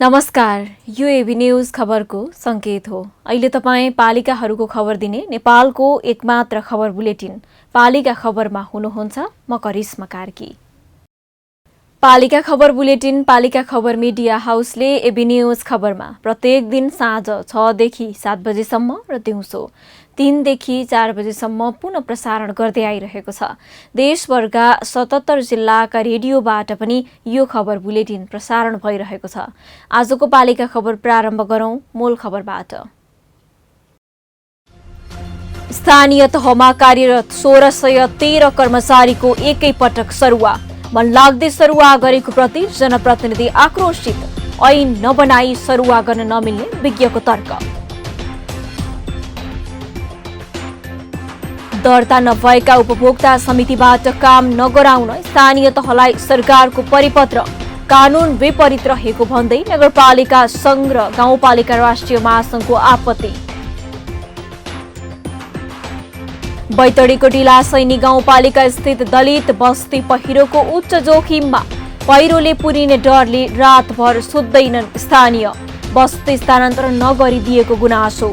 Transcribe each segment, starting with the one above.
नमस्कार, यो AB news खबरको संकेत हो। अहिले तपाईँ पालिकाहरूको खबर दिने नेपालको एकमात्र खबर बुलेटिन पालिका खबरमा हुनुहुन्छ। म करिश्मा कार्की। पालिका खबर बुलेटिन पालिका खबर मिडिया हाउसले एबी न्यूज खबरमा प्रत्येक दिन साँझ 6 देखि 7 बजेसम्म र दिउँसो 3 देखि 4 बजेसम्म पुनः प्रसारण गर्दै आइरहेको छ। देशभरका 77 जिल्लाका रेडियोबाट पनि यो खबर बुलेटिन प्रसारण भइरहेको छ। आजको पालिका खबर प्रारम्भ गरौं मूल खबरबाट। स्थानीय तहमा कार्यरत 1613 कर्मचारीको एकै पटक सरुवा। मनलाग्दे सरुवा गरेको प्रति जनप्रतिनिधि आक्रोशित। ऐन नबनाई सरुवा गर्न नमिल्ने विज्ञको तर्क। दर्ता नभएका उपभोक्ता समितिबाट काम नगराउन स्थानीय तहलाई सरकारको परिपत्र। कानून विपरीत रहेको भन्दै नगरपालिका संघ र गाउँपालिका राष्ट्रिय महासंघको आपत्ति। बैतडीको ढिलासैनी गाउँपालिका स्थित दलित बस्ती पहिरोको उच्च जोखिममा। पहिरोले पुरिने डरले रातभर सुत्दैनन् स्थानीय। बस्ती स्थानान्तरण नगरिदिएको गुनासो।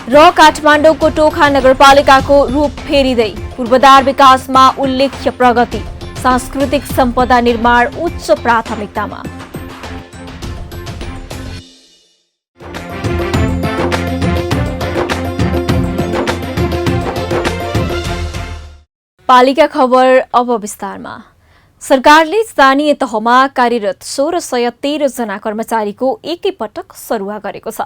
र काठमाडौँको टोखा नगरपालिकाको रूप फेरिँदै पूर्वाधार विकासमा उल्लेख्य प्रगति। सांस्कृतिक सम्पदा निर्माण उच्च प्राथमिकतामा। पालिका खबर अब विस्तारमा। सरकारले स्थानीय तहमा कार्यरत 1613 जना कर्मचारीको एकैपटक सरुवा गरेको छ।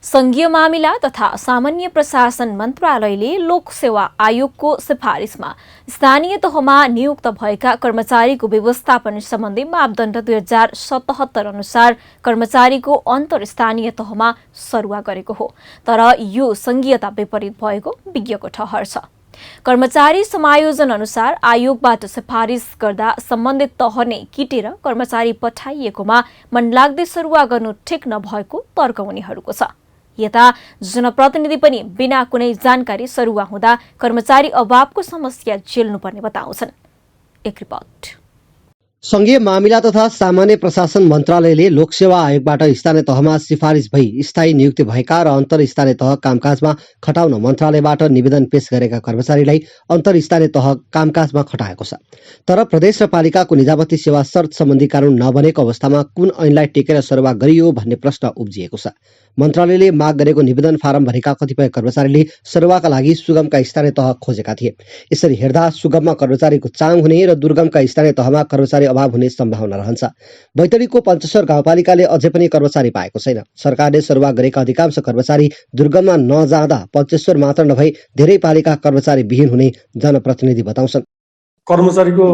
संघीय मामिला तथा सामान्य प्रशासन मन्त्रालयले लोकसेवा आयोगको सिफारिसमा स्थानीय तहमा नियुक्त भएका कर्मचारीको व्यवस्थापन सम्बन्धी मापदण्ड 2077 अनुसार कर्मचारीको अन्तरस्थानीय तहमा सरुवा गरेको हो। तर यो संघीयता विपरीत भएको विज्ञको ठहर छ। कर्मचारी समायोजन अनुसार आयोगबाट सिफारिस गर्दा सम्बन्धित तह नै किटेर कर्मचारी पठाइएकोमा मनलाग्दे सरुवा गर्नु ठिक नभएको तर्क उनीहरूको छ। यता जनप्रतिनिधि पनि बिना कुनै जानकारी सरुवा हुँदा कर्मचारी अभावको समस्या झेल्नुपर्ने बताउँछन्। एक रिपोर्ट। संघीय मामिला तथा सामान्य प्रशासन मन्त्रालयले लोकसेवा आयोगबाट स्थानीय तहमा सिफारिस भई स्थायी नियुक्ति भएका र अन्तर स्थानीय तह कामकाजमा खटाउन मन्त्रालयबाट निवेदन पेश गरेका कर्मचारीलाई अन्तर स्थानीय तह कामकाजमा खटाएको छ। तर प्रदेश र पालिकाको निजामती सेवा शर्त सम्बन्धी कानून नबनेको अवस्थामा कुन ऐनलाई टेकेर सरुवा गरियो भन्ने प्रश्न उब्जिएको छ। मन्त्रालयले माग गरेको निवेदन फारम भरेका कतिपय कर्मचारीले सरुवाका लागि सुगमका स्थानीय तह खोजेका थिए। यसरी हेर्दा सुगममा कर्मचारीको चाङ हुने र दुर्गमका स्थानीय तहमा कर्मचारी अभाव हुने सम्भावना रहन्छ। बैतडीको पञ्चेश्वर गाउँपालिकाले अझै पनि कर्मचारी पाएको छैन। सरकारले सरुवा गरेका अधिकांश कर्मचारी दुर्गममा नजाँदा पञ्चेश्वर मात्र नभई धेरै पालिका कर्मचारी विहीन हुने जनप्रतिनिधि बताउँछन्। कर्मचारीको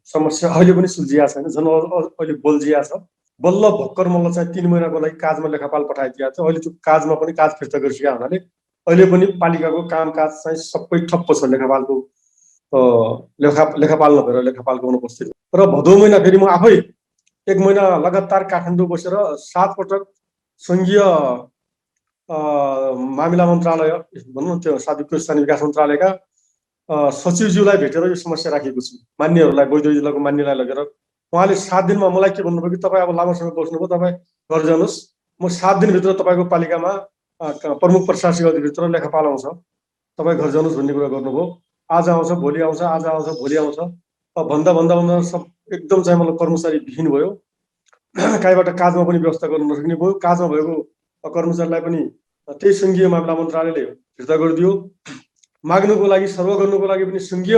समस्या अहिले पनि सुल्झिया छैन, झन् अहिले बोल्झिया छ। बल्ल भर्खर मलाई चाहिँ 3 महिनाको लागि काजमा लेखापाल पठाइदिएको छ। अहिले त्यो काजमा पनि काज फिर्ता गरिसकेका हुनाले अहिले पनि पालिकाको कामकाज चाहिँ सबै ठप्प छ। लेखापालको लेखापाल नभएर लेखापालको अनुपस्थिति र भदौ महिना फेरि म आफै 1 महिना लगातार काठमाडौँ बसेर 7 पटक संघीय मामिला मन्त्रालय भनौँ त्यो साधुको स्थानीय विकास मन्त्रालयका सचिवज्यूलाई भेटेर यो समस्या राखेको छु। मान्यहरूलाई बैतडी जिल्लाको मान्यलाई लगेर उहाँले 7 दिनमा मलाई के भन्नुभयो कि तपाईँ अब लामो समय बस्नुभयो, तपाईँ घर जानुहोस्, म 7 दिनभित्र तपाईँको पालिकामा प्रमुख प्रशासनिक अधिकृतर लेखापाल आउँछ, तपाईँ घर जानुहोस् भन्ने कुरा गर्नुभयो। आज आउँछ, भोलि आउँछ, आज आउँछ, भोलि आउँछ भन्दा भन्दा भन्दा सब एकदम चाहिँ मलाई कर्मचारी विहीन भयो। कहीँबाट काजमा पनि व्यवस्था गर्न नसक्ने भयो। काजमा भएको कर्मचारीलाई पनि त्यही संघीय मामिला मन्त्रालयले फिर्ता गरिदियो। माग्नुको लागि सर्व गर्नुको लागि पनि संघीय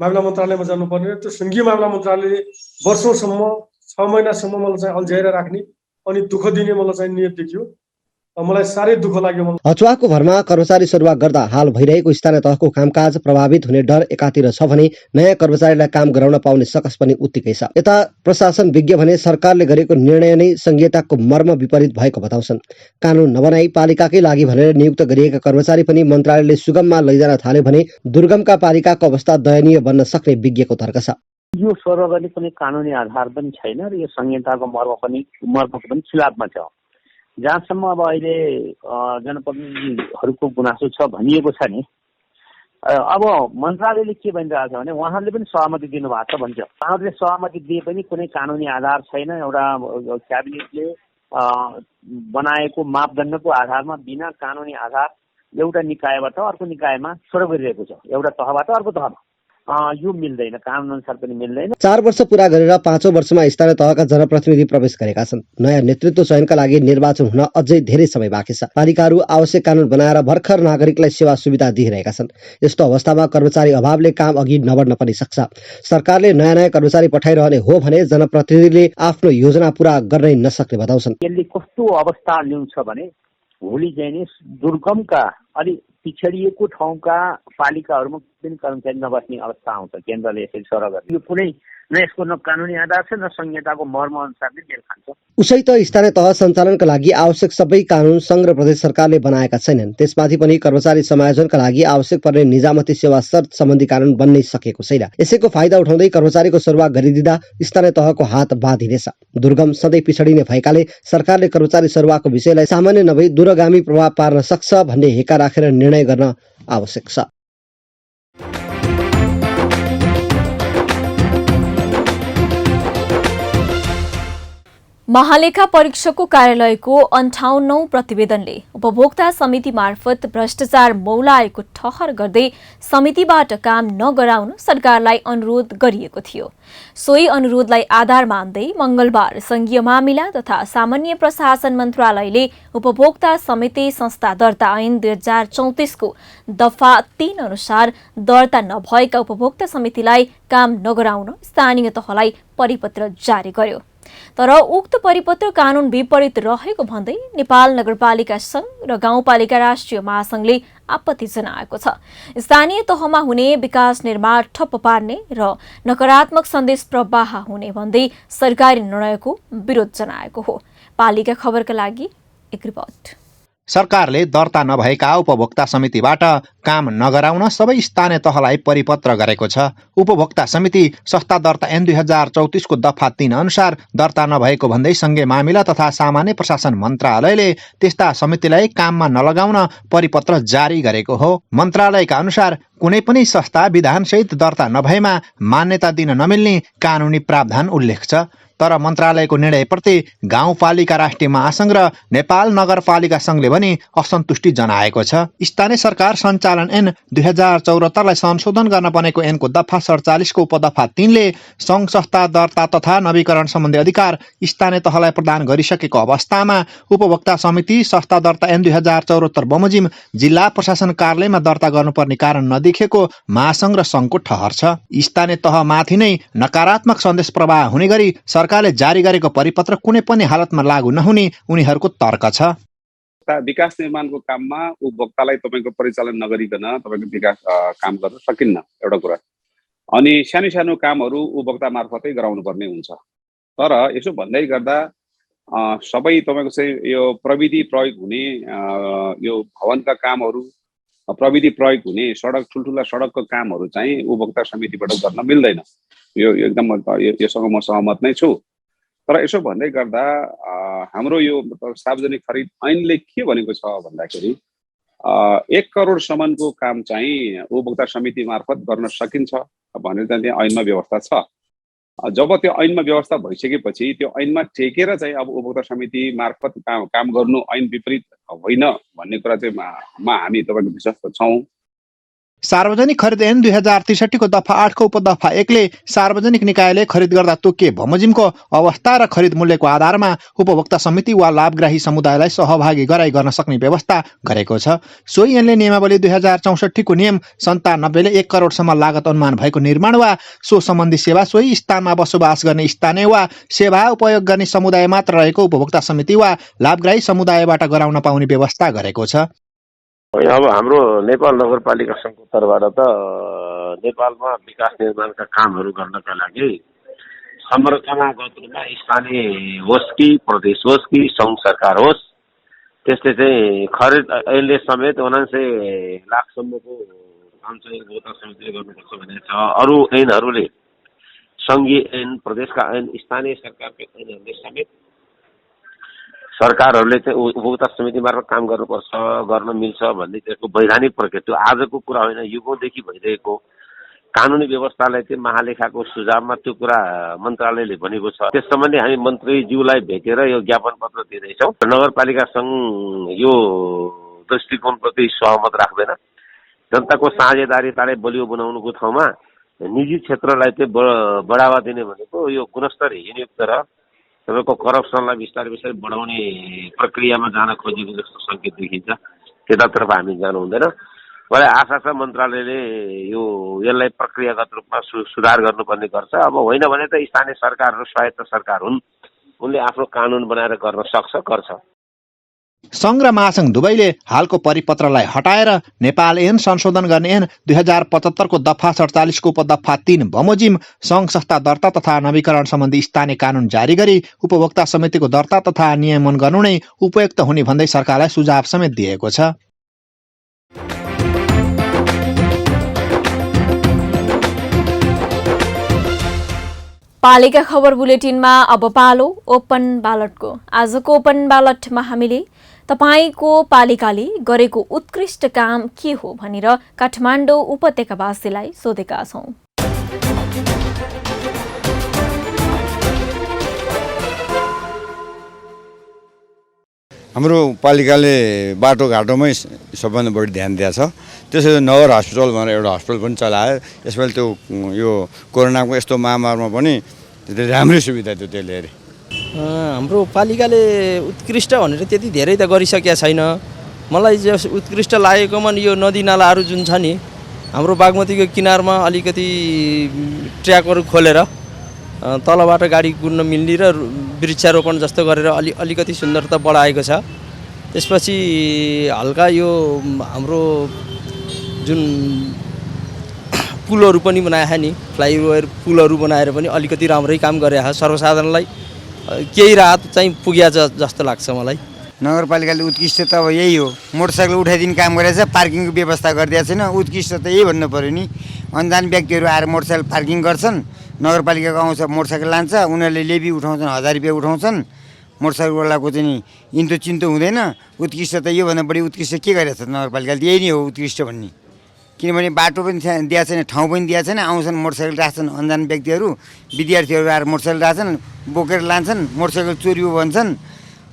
मामिला मन्त्रालयमा जानुपर्ने। त्यो संघीय मामिला मन्त्रालयले वर्षौंसम्म 6 महिनासम्म मलाई चाहिँ अल्झाएर राख्ने अनि दुःख दिने मलाई चाहिँ नियत देखियो। मलाई साह्रै दुःख लाग्यो। अचुवाको भरमा कर्मचारी सरुवा गर्दा हाल भइरहेको स्थानीय तहको कामकाज प्रभावित हुने डर एकातिर छ भने नयाँ कर्मचारीलाई काम गराउन पाउने सकस पनि उत्तिकै छ। यता प्रशासन विज्ञ भने सरकारले गरेको निर्णय नै संहिताको मर्म विपरीत भएको बताउँछन्। कानून नबनाई पालिकाकै लागि भनेर नियुक्त गरिएका कर्मचारी पनि मन्त्रालयले सुगममा लैजान थाल्यो भने दुर्गमका पालिकाको अवस्था दयनीय बन्न सक्ने विज्ञको तर्क छ। यो सर्वगतले कुनै कानुनी आधार पनि छैन र यो संहिताको मर्मको पनि खिलाफमा छ। जहाँसम्म अब अहिले जनप्रतिनिधिहरूको गुनासो छ भनिएको छ नि, अब मन्त्रालयले के भनिरहेको छ भने उहाँहरूले पनि सहमति दिनुभएको छ भन्छ। उहाँहरूले सहमति दिए पनि कुनै कानुनी आधार छैन। एउटा क्याबिनेटले बनाएको मापदण्डको आधारमा बिना कानुनी आधार एउटा निकायबाट अर्को निकायमा छोड गरिरहेको छ, एउटा तहबाट अर्को तहमा। यो मिल्दैन, कानुन अनुसार पनि मिल्दैन। 4 वर्ष पूरा गरेर 5औं वर्षमा स्थानीय तहका जनप्रतिनिधि प्रवेश गरेका छन्। नयाँ नेतृत्व चयनका लागि निर्वाचन हुन अझै धेरै समय बाँकी छ। पालिकाहरू आवश्यक कानुन बनाएर भर्खर नागरिकलाई सेवा सुविधा दिइरहेका छन्। यस्तो अवस्थामा कर्मचारी अभावले काम अघि नबढ्न पनि सक्छ। सरकारले नयाँ कर्मचारी पठाइरहने हो भने जनप्रतिनिधिले आफ्नो योजना पूरा गर्नै नसक्ने बताउँछन्। यसले कस्तो अवस्था ल्याउँछ भने भोलि चाहिँ नि दुर्गमका अलि पिछडिएको ठाउँका पालिकाहरूमा पनि कर्मचारी नबस्ने अवस्था आउँछ। केन्द्रले यसरी सरह गर्छ। यो कुनै न यसको न कानुनी आधार छ न संहिताको मर्म अनुसारले मेल खान्छ। उसै त स्थानीय तह सञ्चालनका लागि आवश्यक सबै कानुन संघ र प्रदेश सरकारले बनाएका छैनन्। त्यसमाथि पनि कर्मचारी समायोजनका लागि आवश्यक पर्ने निजामती सेवा शर्त सम्बन्धी कानुन बन्नै सकेको छैन। यसैको फाइदा उठाउँदै कर्मचारीको सरुवा गरिदिँदा स्थानीय तहको हात बाँधिनेछ। दुर्गम सधैँ पिछडिने भएकाले सरकारले कर्मचारी सरुवाको विषयलाई सामान्य नभई दूरगामी प्रभाव पार्न सक्छ भन्ने हेका राखेर निर्णय गर्न आवश्यक छ। महालेखा परीक्षकको कार्यालयको 58औं प्रतिवेदनले उपभोक्ता समिति मार्फत भ्रष्टाचार मौलाएको ठहर गर्दै समितिबाट काम नगराउन सरकारलाई अनुरोध गरिएको थियो। सोही अनुरोधलाई आधार मान्दै मंगलबार संघीय मामिला तथा सामान्य प्रशासन मन्त्रालयले उपभोक्ता समिति संस्था दर्ता ऐन 2034 को दफा 3 अनुसार दर्ता नभएका उपभोक्ता समितिलाई काम नगराउन स्थानीय तहलाई परिपत्र जारी गर्यो। तर उक्त परिपत्र कानून विपरीत रहेको भन्दै नेपाल नगरपालिका संघ र गाउँपालिका राष्ट्रिय महासंघले आपत्ति जनाएको छ। स्थानीय तहमा हुने विकास निर्माण ठप्प पार्ने र नकारात्मक सन्देश प्रवाह हुने भन्दै सरकारी निर्णयको विरोध जनाएको हो। पालिका खबरका लागि एक रिपोर्ट। सरकारले दर्ता नभएका उपभोक्ता समितिबाट काम नगराउन सबै स्थानीय तहलाई परिपत्र गरेको छ। उपभोक्ता समिति संस्था दर्ता ऐन 2034 को दफा 3 अनुसार दर्ता नभएको भन्दै संघीय मामिला तथा सामान्य प्रशासन मन्त्रालयले त्यस्ता समितिलाई काममा नलगाउन परिपत्र जारी गरेको हो। मन्त्रालयका अनुसार कुनै पनि संस्था विधानसहित दर्ता नभएमा मान्यता दिन नमिल्ने कानुनी प्रावधान उल्लेख छ। तर मन्त्रालयको निर्णयप्रति गाउँपालिका राष्ट्रिय महासंघ र नेपाल नगरपालिका संघले पनि असन्तुष्टि जनाएको छ। स्थानीय सरकार सञ्चालन ऐन 2074 लाई संशोधन गर्न बनेको ऐनको दफा 47 को उपदफा 3 ले संघ संस्था दर्ता तथा नवीकरण सम्बन्धी अधिकार स्थानीय तहलाई प्रदान गरिसकेको अवस्थामा उपभोक्ता समिति संस्था दर्ता ऐन 2074 बमोजिम जिल्ला प्रशासन कार्यालयमा दर्ता गर्नुपर्ने कारण नदेखिएको महासंघ र संघको ठहर छ। स्थानीय तहमाथि नै नकारात्मक सन्देश प्रवाह हुने गरी सरकारले जारी गरेको परिपत्र कुनै पनि हालतमा लागू नहुने उनीहरूको तर्क छ। विकास निर्माणको काममा उपभोक्तालाई तपाईको परिचालन नगरिकन तपाईको विकास काम गर्न सकिन्न एउटा कुरा। अनि सानो सानो कामहरू उपभोक्ता मार्फतै गराउनु पर्ने हुन्छ। तर यसो भन्दै गर्दा सबै तपाईको चाहिँ यो प्रविधि प्रयोग हुने यो भवनका कामहरू, प्रविधि प्रयोग हुने सडक ठुल्ठुला सडकको कामहरू चाहिँ उपभोक्ता समितिबाट गर्न मिल्दैन। यो एकदम योसँग म सहमत नै छु। तर यसो भन्दै गर्दा हाम्रो यो सार्वजनिक खरिद ऐनले के भनेको छ भन्दाखेरि 1 करोडसम्मको काम चाहिँ उपभोक्ता समिति मार्फत गर्न सकिन्छ भनेर चाहिँ त्यहाँ ऐनमा व्यवस्था छ। जब त्यो ऐनमा व्यवस्था भइसकेपछि त्यो ऐनमा टेकेर चाहिँ अब उपभोक्ता समिति मार्फत काम गर्नु ऐन विपरीत होइन भन्ने कुरा चाहिँ हामी तपाईको विश्वास छौँ। सार्वजनिक खरिद ऐन 2063 को दफा 8 को उपदफा 1 ले सार्वजनिक निकायले खरिद गर्दा तोकिए बमोजिमको अवस्था र खरिद मूल्यको आधारमा उपभोक्ता समिति वा लाभग्राही समुदायलाई सहभागी गराई गर्न सक्ने व्यवस्था गरेको छ। सोही ऐनले नियमावली 2064 को नियम 97 ले 1 करोडसम्म लागत अनुमान भएको निर्माण वा सो सम्बन्धी सेवा सोही स्थानमा बसोबास गर्ने स्थानीय वा सेवा उपयोग गर्ने समुदाय मात्र रहेको उपभोक्ता समिति वा लाभग्राही समुदायबाट गराउन पाउने व्यवस्था गरेको छ। अब हाम्रो नेपाल नगरपालिका सङ्घको तर्फबाट त नेपालमा विकास निर्माणका कामहरू गर्नका लागि संरचनागत रूपमा स्थानीय होस् कि प्रदेश होस् कि सङ्घ सरकार होस्, त्यसले चाहिँ खरिद ऐनले समेत 79 लाखसम्मको काम चाहिँ उपभोक्ता समितिले गर्नुपर्छ भनेको छ। अरू ऐनहरूले सङ्घीय ऐन, प्रदेशका ऐन, स्थानीय सरकारका ऐनहरूले समेत सरकारहरूले चाहिँ उपभोक्ता समिति मार्फत काम गर्नुपर्छ, गर्न मिल्छ भन्ने त्यसको वैधानिक प्रक्रिया, त्यो आजको कुरा होइन, युगौँदेखि भइरहेको कानुनी व्यवस्थालाई चाहिँ महालेखाको सुझावमा त्यो कुरा मन्त्रालयले भनेको छ। त्यस सम्बन्धी हामी मन्त्रीज्यूलाई भेटेर यो ज्ञापन पत्र दिँदैछौँ। नगरपालिका सङ्घ यो दृष्टिकोणप्रति सहमत राख्दैन। जनताको साझेदारीतालाई बलियो बनाउनुको ठाउँमा निजी क्षेत्रलाई चाहिँ बढावा दिने भनेको यो गुणस्तरहीनयुक्त र तपाईँको करप्सनलाई बिस्तारै बिस्तारै बढाउने प्रक्रियामा जान खोजेको जस्तो सङ्केत देखिन्छ। त्यतातर्फ हामी जानु हुँदैन। मलाई आशा छ मन्त्रालयले यसलाई प्रक्रियागत रूपमा सुधार गर्नुपर्ने गर्छ। अब होइन भने त स्थानीय सरकारहरू स्वायत्त सरकार हुन्, उनले आफ्नो कानुन बनाएर गर्न सक्छ, गर्छ। सङ्घ र महासङ्घ दुवैले हालको परिपत्रलाई हटाएर नेपाल ऐन संशोधन गर्ने ऐन 2075 को दफा 47 को उपदफा 3 बमोजिम सङ्घ संस्था दर्ता तथा नवीकरण सम्बन्धी स्थानीय कानुन जारी गरी उपभोक्ता समितिको दर्ता तथा नियमन गर्नु नै उपयुक्त हुने भन्दै सरकारलाई सुझाव समेत दिएको छ। पालिका खबर बुलेटिनमा अब पालो ओपन ब्यालटको। आजको ओपन ब्यालटमा हामीले तपाईको पालिकाले गरेको उत्कृष्ट काम के हो भनेर काठमाडौँ उपत्यकावासीलाई सोधेका छौं। हाम्रो पालिकाले बाटोघाटोमै सबभन्दा बढी ध्यान दिएको छ। त्यसैले नगर हस्पिटल भनेर एउटा हस्पिटल पनि चलायो। यसपालि त्यो यो कोरोनाको यस्तो महामारीमा पनि राम्रै सुविधा थियो त्यसले हेरे। हाम्रो पालिकाले उत्कृष्ट भनेर त्यति धेरै त गरिसकेका छैन। मलाई जो उत्कृष्ट लागेकोमा यो नदी नालाहरू जुन छ नि, हाम्रो बागमतीको किनारमा अलिकति ट्र्याकहरू खोलेर तलबाट गाडी कुद्न मिल्ने र वृक्षारोपण जस्तो गरेर अलिकति सुन्दरता बढाएको छ। त्यसपछि हल्का यो हाम्रो जुन पुलहरू पनि बनाएको नि, फ्लाइओभर पुलहरू बनाएर पनि अलिकति राम्रै काम गरेको छ। सर्वसाधारणलाई केही राहत चाहिँ पुग्या जस्तो लाग्छ मलाई। नगरपालिकाले उत्कृष्ट त अब यही हो, मोटरसाइकल उठाइदिने काम गरेछ, पार्किङको व्यवस्था गरिदिएको छैन। उत्कृष्ट त यही भन्नु पऱ्यो नि। अनजान व्यक्तिहरू आएर मोटरसाइकल पार्किङ गर्छन्, नगरपालिकाको आउँछ मोटरसाइकल लान्छ, उनीहरूले लेबी उठाउँछन्, 1000 रुपियाँ उठाउँछन्। मोटरसाइकलवालाको चाहिँ इन्तो चिन्तो हुँदैन। उत्कृष्ट त योभन्दा बढी उत्कृष्ट के गरेछ नगरपालिकाले? यही नै हो उत्कृष्ट भन्ने। किनभने बाटो पनि दिएको छैन, ठाउँ पनि दिएको छैन। आउँछन् मोटरसाइकल राख्छन्, अनजान व्यक्तिहरू, विद्यार्थीहरू आएर मोटरसाइकल राख्छन्, बोकेर लान्छन्, मोटरसाइकल चोरी हो भन्छन्,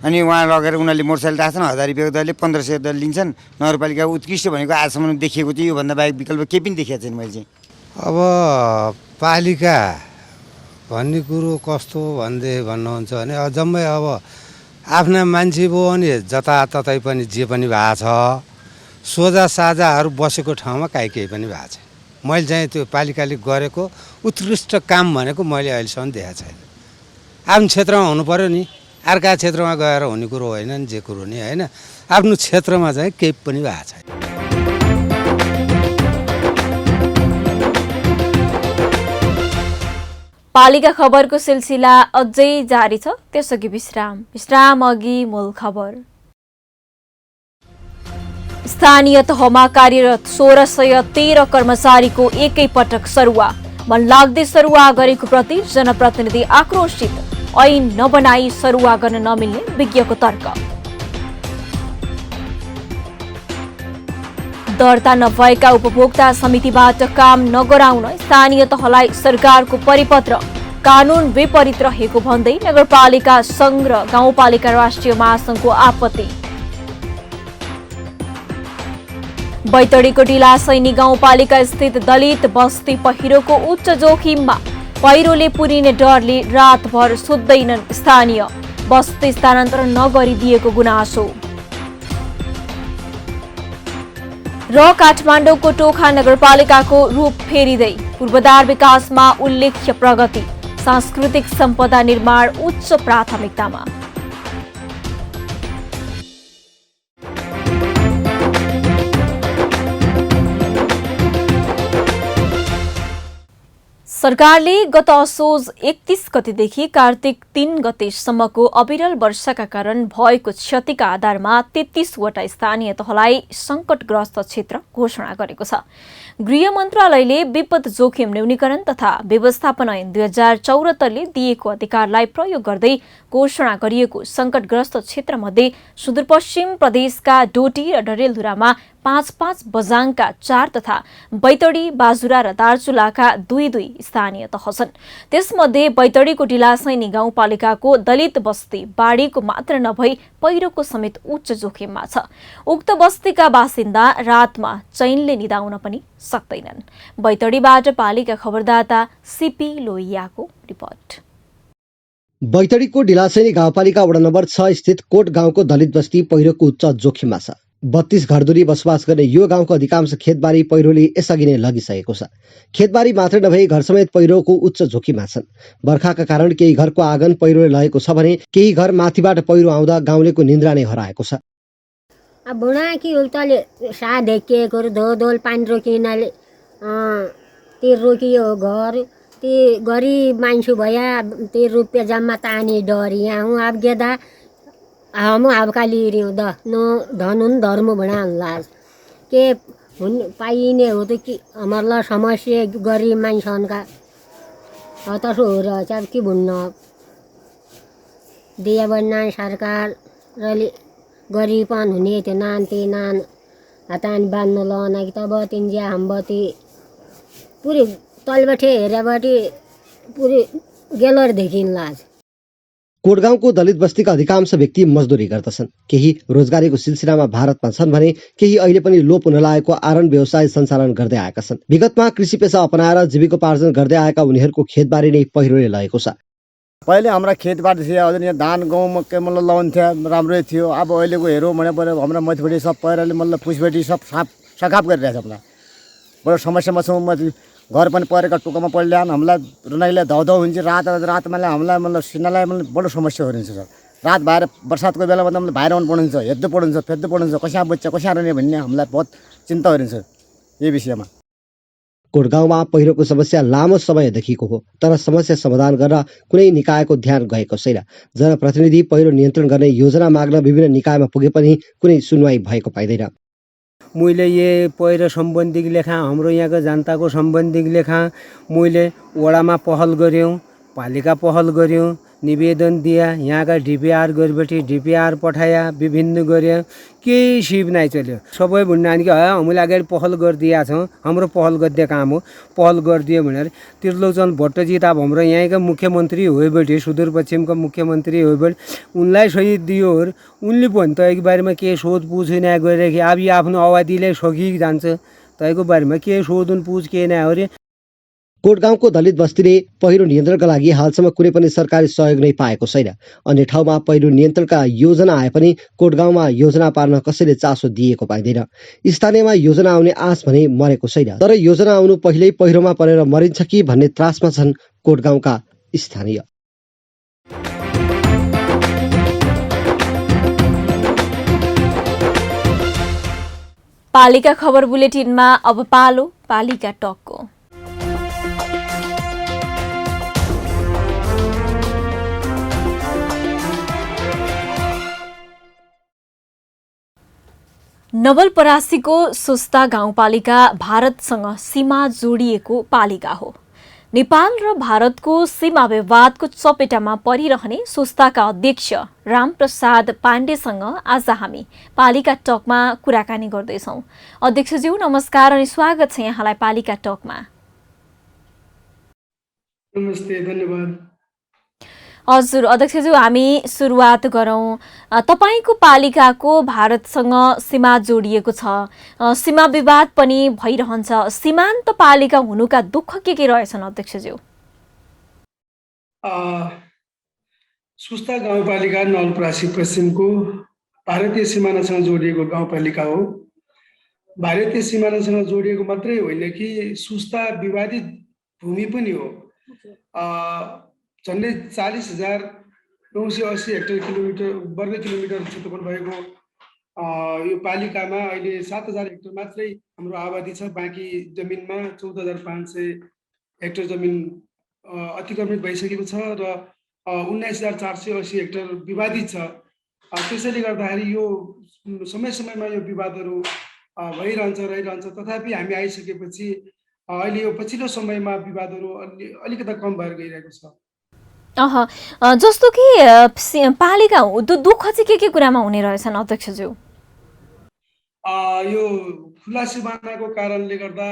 अनि वहाँ लगेर उनीहरूले मोटरसाइकल राख्छन्, 1000 रुपियाँको दरले 1500 दर लिन्छन्। नगरपालिका उत्कृष्ट भनेको आजसम्म देखिएको चाहिँ योभन्दा बाहेक विकल्प केही पनि देखेको छैन मैले चाहिँ। अब पालिका भन्ने कुरो कस्तो भन्नुहुन्छ भने जम्मै अब आफ्ना मान्छे भयो भने जताततै पनि जे पनि भएको छ। सोझा साझाहरू बसेको ठाउँमा केही पनि भएको छैन। मैले चाहिँ त्यो पालिकाले गरेको उत्कृष्ट काम भनेको मैले अहिलेसम्म देखाएको छैन। आफ्नो क्षेत्रमा हुनु पर्यो नि, अर्का क्षेत्रमा गएर हुने कुरो होइन नि, जे कुरो नि होइन। आफ्नो क्षेत्रमा चाहिँ केही पनि भएको छैन। पालिका खबरको सिलसिला अझै जारी छ, त्यसअघि विश्राम अघि मूल खबर। स्थानीय तहमा कार्यरत 1613 कर्मचारीको एकै पटक सरुवा। मनलाग्दै सरुवा गरेको प्रति जनप्रतिनिधि आक्रोशित। ऐन नबनाई सरुवा गर्न नमिल्ने विज्ञको तर्क। दर्ता नभएका उपभोक्ता समितिबाट काम नगराउन स्थानीय तहलाई सरकारको परिपत्र। कानून विपरीत रहेको भन्दै नगरपालिका संघ र गाउँपालिका राष्ट्रिय महासंघको आपत्ति। बैतडीको ढिलासैनी गाउँपालिका स्थित दलित बस्ती पहिरोको उच्च जोखिममा। पहिरोले पुरिने डरले रातभर सुत्दैनन् स्थानीय। बस्ती स्थानान्तरण नगरिदिएको गुनासो। र काठमाडौँको टोखा नगरपालिकाको रूप फेरिँदै पूर्वाधार विकासमा उल्लेख्य प्रगति। सांस्कृतिक सम्पदा निर्माण उच्च प्राथमिकतामा। सरकारले गत असोज 31 गतेदेखि कार्तिक 3 गतेसम्मको अविरल वर्षाका कारण भएको क्षतिका आधारमा 33 वटा स्थानीय तहलाई संकटग्रस्त क्षेत्र घोषणा गरेको छ। गृह मन्त्रालयले विपद जोखिम न्यूनीकरण तथा व्यवस्थापन ऐन 2074ले दिएको अधिकारलाई प्रयोग गर्दै घोषणा गरिएको संकटग्रस्त क्षेत्रमध्ये सुदूरपश्चिम प्रदेशका डोटी र डडेलधुरामा 5-5 बझाङका 4 तथा बैतडी, बाजुरा र दार्चुलाका 2-2 स्थानीय तह छन्। त्यसमध्ये बैतडीको ढिलासैनी गाउँपालिकाको दलित बस्ती बाढीको मात्र नभई पहिरोको समेत उच्च जोखिममा छ। उक्त बस्तीका बासिन्दा रातमा चैनले निदाउन पनि सक्दैनन्। बैतडीबाट पालिका खबरदाता सीपी लोहियाको रिपोर्ट। बैतडीको ढिलासैनी गाउँपालिका वडा नम्बर 6 स्थित कोट गाउँको दलित बस्ती पहिरोको उच्च जोखिममा छ। 32 घरधुरी बसोबास गर्ने यो गाउँको अधिकांश खेतबारी पहिरोले यसअघि नै लगिसकेको छ। खेतबारी मात्रै नभई घर समेत पहिरोको उच्च जोखिममा छन्। बर्खाका कारण केही घरको आँगन पहिरोले लगेको छ भने केही घर माथिबाट पहिरो आउँदा गाउँलेको निन्द्रा नै हराएको छ। बुढा कि उल्टाले सा ढेकिएको धोधोल पानी रोकिनाले ती रोकियो घर ती गरिब मान्छे भया ती रुपियाँ जम्मा तानी डरी आऊँ अब गेदा हम हबकाली रियो द नो धनुन धर्म बना लाज के हुन पाइने हो तो कि हमारा समस्या गरीब मान्छन् का हताश हो रहा है कि भुन्न दिया बनना सरकार रली गरीबन हुने त्यो नान्ती नान हतान बान्नु लाना कि तब तिन ज्या हमबती पुरी तलबटे हेरेबटी पुरी गेलर देखिन लाज। कोटगाउँको दलित बस्तीका अधिकांश व्यक्ति मजदुरी गर्दछन्। केही रोजगारीको सिलसिलामा भारतमा छन् भने केही अहिले पनि लोप हुन लागेको आरण व्यवसाय सञ्चालन गर्दै आएका छन्। विगतमा कृषि पेसा अपनाएर जीविकोपार्जन गर्दै आएका उनीहरूको खेतबारी नै पहिरोले लगेको छ। पहिले हाम्रा खेतबारी थियो अझ यहाँ धान गहुँ मकै मतलब लाउँथ्यो राम्रै थियो। अब अहिलेको हेरौँ भने पऱ्यो हाम्रो मथिपट्टि सब पहिरोले मतलब पुसपट्टि सब सखाप गरिरहेछ। हामीलाई बडो समस्यामा छौँ। घर पनि परेका टुक्कामा पढ्ल्यान हामीलाई रुनाइले धौधौ हुन्छ। रातमा हामीलाई मतलब सिनालाई मतलब बडो समस्या हुन्छ सर। रात भएर बर्सातको बेलामा त बाहिर आउनु पर्नुहुन्छ, हेर्नु पर्नुहुन्छ, फेर्नु पर्नुहुन्छ, कहाँ बच्चा कहाँ रहने भन्ने हामीलाई बहुत चिन्ता हुन्छ यो विषयमा। कोटगाउँमा पहिरोको समस्या लामो समयदेखिको हो, तर समस्या समाधान गर्न कुनै निकायको ध्यान गएको छैन। जनप्रतिनिधि पहिरो नियन्त्रण गर्ने योजना माग्न विभिन्न निकायमा पुगे पनि कुनै सुनवाई भएको पाइँदैन। मैले ये पहिरो सम्बन्धी लेखा हाम्रो यहाँको जनताको सम्बन्धी लेखा मैले वडामा पहल गऱ्यौँ, पालिका पहल गऱ्यौँ, निवेदन दिया, यहाँका डिपिआर गरेपछि डिपिआर पठाया, विभिन्न गऱ्यो, केही सिप नै चल्यो। सबै भन्नान् कि हामीले अगाडि पहल गरिदिएका छौँ, हाम्रो पहल गरिदिए काम हो, पहल गरिदियो भनेर त्रिलोचन भट्टजी त अब हाम्रो यहाँका मुख्यमन्त्री होइबटी सुदूरपश्चिमका मुख्यमन्त्री होइबट उनलाई सही दियो। उनले पनि तयको बारेमा के सोधपुछ नै गरेको अब यो आफ्नो अवधिले सकिक जान्छ, तयको बारेमा के सोधपुछ के नै हो रे। कोटगाउँको दलित बस्तीले पहिरो नियन्त्रणका लागि हालसम्म कुनै पनि सरकारी सहयोग नै पाएको छैन। अन्य ठाउँमा पहिरो नियन्त्रणका योजना आए पनि कोटगाउँमा योजना पार्न कसैले चासो दिएको पाइँदैन। स्थानीयमा योजना आउने आश भने मरेको छैन, तर योजना आउनु पहिल्यै पहिरोमा परेर मरिन्छ कि भन्ने त्रासमा छन् कोटगाउँका स्थानीय। पालिका खबर बुलेटिनमा अब पालो पालिका टकको। नवलपरासीको सुस्ता गाउँपालिका भारतसँग सीमा जोडिएको पालिका हो। नेपाल र भारतको सीमा विवादको चपेटामा परिरहने सुस्ताका अध्यक्ष रामप्रसाद पाण्डेसँग आज हामी पालिका टकमा कुराकानी गर्दैछौँ। अध्यक्षज्यू नमस्कार अनि स्वागत छ यहाँलाई पालिका टकमा। नमस्ते, धन्यवाद। हजुर अध्यक्षज्यू, हामी सुरुवात गरौँ। तपाईँको पालिकाको भारतसँग सीमा जोडिएको छ, सीमा विवाद पनि भइरहन्छ। सीमान्त पालिका हुनुका दुःख के रहेछन् अध्यक्षज्यू? सुस्ता गाउँपालिका नवलपरासी पश्चिमको भारतीय सिमानासँग जोडिएको गाउँपालिका हो। भारतीय सिमानासँग जोडिएको मात्रै होइन कि सुस्ता विवादित भूमि पनि हो। झन्डै 40,980 हेक्टर वर्ग किलोमिटर क्षेत्रफल भएको यो पालिकामा अहिले 7,000 हेक्टर मात्रै हाम्रो आबादी छ। बाँकी जमिनमा 14,500 हेक्टर जमिन अतिक्रमित भइसकेको छ र 19,480 हेक्टर विवादित छ। त्यसैले गर्दाखेरि यो समय समयमा यो विवादहरू भइरहन्छ रहिरहन्छ। तथापि हामी आइसकेपछि अहिले यो पछिल्लो समयमा विवादहरू अलिकता कम भएर गइरहेको छ। जस्तो कि पालिका हो, दुःख चाहिँ के कुरामा हुने रहेछन् अध्यक्षज्यू? यो खुला सिमानाको कारणले गर्दा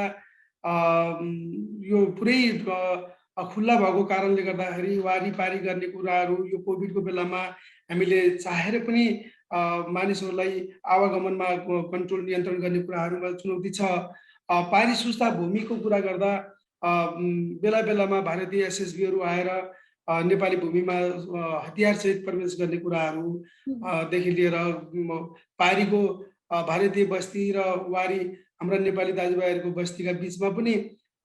यो पुरै खुल्ला भएको कारणले गर्दाखेरि वारीपारी गर्ने कुराहरू, यो कोभिडको बेलामा हामीले चाहेर पनि मानिसहरूलाई आवागमनमा कन्ट्रोल नियन्त्रण गर्ने कुराहरूमा चुनौती छ। पारी सुस्ता भूमिको कुरा गर्दा बेला बेलामा भारतीय एसएसबीहरू आएर नेपाली भूमिमा हतियारसहित प्रवेश गर्ने कुराहरूदेखि लिएर पारीको भारतीय बस्ती र वारी हाम्रा नेपाली दाजुभाइहरूको बस्तीका बिचमा पनि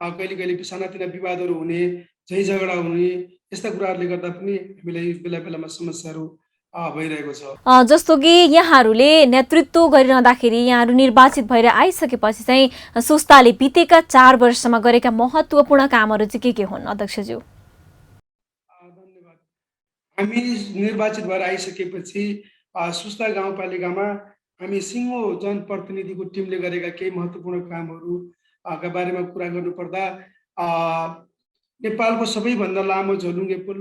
कहिले कहिले सानातिना विवादहरू हुने, झै झगडा हुने, यस्ता कुराहरूले गर्दा पनि हामीलाई बेला बेलामा समस्याहरू भइरहेको छ। जस्तो कि यहाँहरूले नेतृत्व गरिरहँदाखेरि, यहाँहरू निर्वाचित भएर आइसकेपछि चाहिँ सुस्ताले बितेका 4 वर्षमा गरेका महत्त्वपूर्ण कामहरू चाहिँ के हुन् अध्यक्षज्यू? धन्यवाद। हामी निर्वाचित भएर आइसकेपछि सुस्ता गाउँपालिकामा हामी सिङ्गो जनप्रतिनिधिको टिमले गरेका केही महत्त्वपूर्ण कामहरूका बारेमा कुरा गर्नुपर्दा नेपालको सबैभन्दा लामो झोलुङ्गे पुल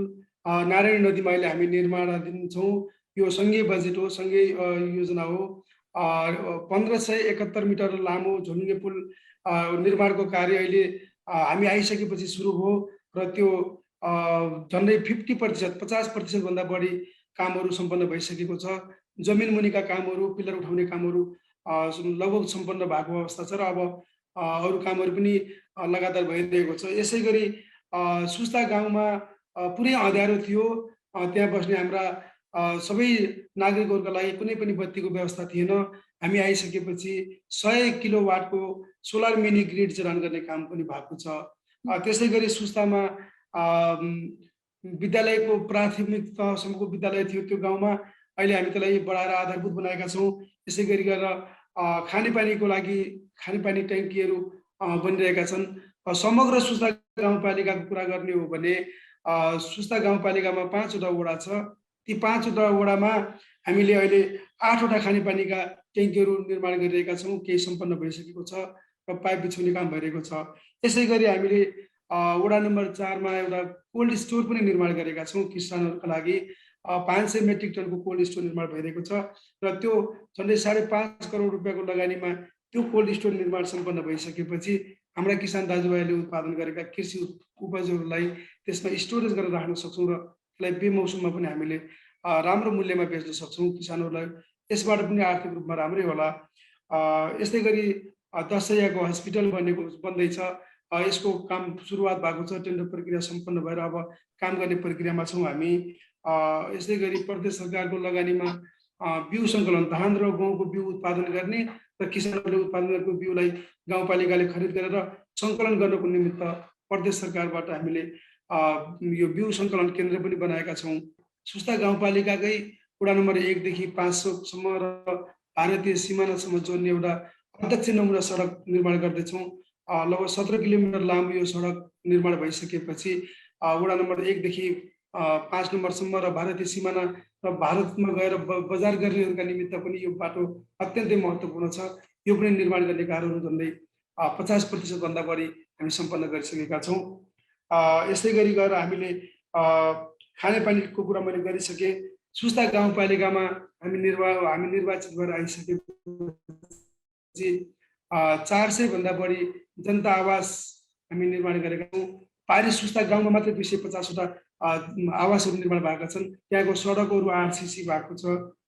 नारायणी नदीमा अहिले हामी निर्माणाधीन छौँ। यो सङ्घीय बजेट हो, सङ्घीय योजना हो। 1571 मिटर लामो झोलुङ्गे पुल निर्माणको कार्य अहिले हामी आइसकेपछि सुरु भयो र त्यो झन्डै 50% भन्दा बढी कामहरू सम्पन्न भइसकेको छ। जमिन मुनिका कामहरू, पिलर उठाउने कामहरू लगभग सम्पन्न भएको अवस्था छ र अब अरू कामहरू पनि लगातार भइरहेको छ। यसै गरी सुस्ता गाउँमा पुरै अँध्यारो थियो। त्यहाँ बस्ने हाम्रा सबै नागरिकहरूका लागि कुनै पनि बत्तीको व्यवस्था थिएन। हामी आइसकेपछि 100 किलोवाटको सोलर मिनी ग्रिड जडान गर्ने काम पनि भएको छ। त्यसै गरी सुस्तामा विद्यालयको प्राथमिक तहसम्मको विद्यालय थियो त्यो गाउँमा, अहिले हामी त्यसलाई बढाएर आधारभूत बनाएका छौँ। यसै गरी गरेर खानेपानीको लागि खानेपानी ट्याङ्कीहरू बनिरहेका छन्। समग्र सुस्ता गाउँपालिकाको कुरा गर्ने हो भने सुस्ता गाउँपालिकामा 5 वटा वडा छ। ती 5 वटा वडामा हामीले अहिले 8 वटा खानेपानीका ट्याङ्कीहरू निर्माण गरिरहेका छौँ। केही सम्पन्न भइसकेको छ र पाइप बिछाउने काम भइरहेको छ। यसै गरी हामीले वडा नम्बर 4 मा एउटा कोल्ड स्टोर पनि निर्माण गरेका छौँ। किसानहरूका लागि 500 मेट्रिक टनको कोल्ड स्टोर निर्माण भइरहेको छ र त्यो झन्डै 5.5 करोड रुपियाँको लगानीमा त्यो कोल्ड स्टोर निर्माण सम्पन्न भइसकेपछि हाम्रा किसान दाजुभाइले उत्पादन गरेका कृषि उपजहरूलाई त्यसमा स्टोरेज गरेर राख्न सक्छौँ र त्यसलाई बेमौसममा पनि हामीले राम्रो मूल्यमा बेच्न सक्छौँ। किसानहरूलाई यसबाट पनि आर्थिक रूपमा राम्रै होला। यस्तै गरी दसैँको हस्पिटल बन्दैछ। यसको काम सुरुवात भएको छ। टेन्डर प्रक्रिया सम्पन्न भएर अब काम गर्ने प्रक्रियामा छौँ हामी। यसै गरी प्रदेश सरकारको लगानीमा बिउ सङ्कलन, धान र गहुँको बिउ उत्पादन गर्ने र किसानहरूले उत्पादन गरेको बिउलाई गाउँपालिकाले खरिद गरेर सङ्कलन गर्नको निमित्त प्रदेश सरकारबाट हामीले यो बिउ सङ्कलन केन्द्र पनि बनाएका छौँ। सुस्ता गाउँपालिकाकै वडा नम्बर 1 देखि 5सम्म र भारतीय सिमानासम्म जोड्ने एउटा अध्यक्ष नमुना सडक निर्माण गर्दैछौँ। लगभग 17 किलोमिटर लामो यो सडक निर्माण भइसकेपछि वडा नम्बर 1 देखि 5 नम्बरसम्म र भारतीय सिमाना र भारतमा गएर बजार गर्नेहरूका निमित्त पनि यो बाटो अत्यन्तै महत्त्वपूर्ण छ। यो पनि निर्माण गर्ने कार्यहरू झन्डै 50% भन्दा बढी हामी सम्पन्न गरिसकेका छौँ। यसै गरी गरेर हामीले खानेपानीको कुरा मैले गरिसकेँ। सुस्ता गाउँपालिकामा हामी निर्वाचित भएर आइसकेपछि 400 भन्दा बढी जनता आवास हामी निर्माण गरेका छौँ। पारी सुस्ता गाउँमा मात्रै 250 वटा आवासहरू निर्माण भएका छन्। त्यहाँको सडकहरू आरसिसी भएको छ।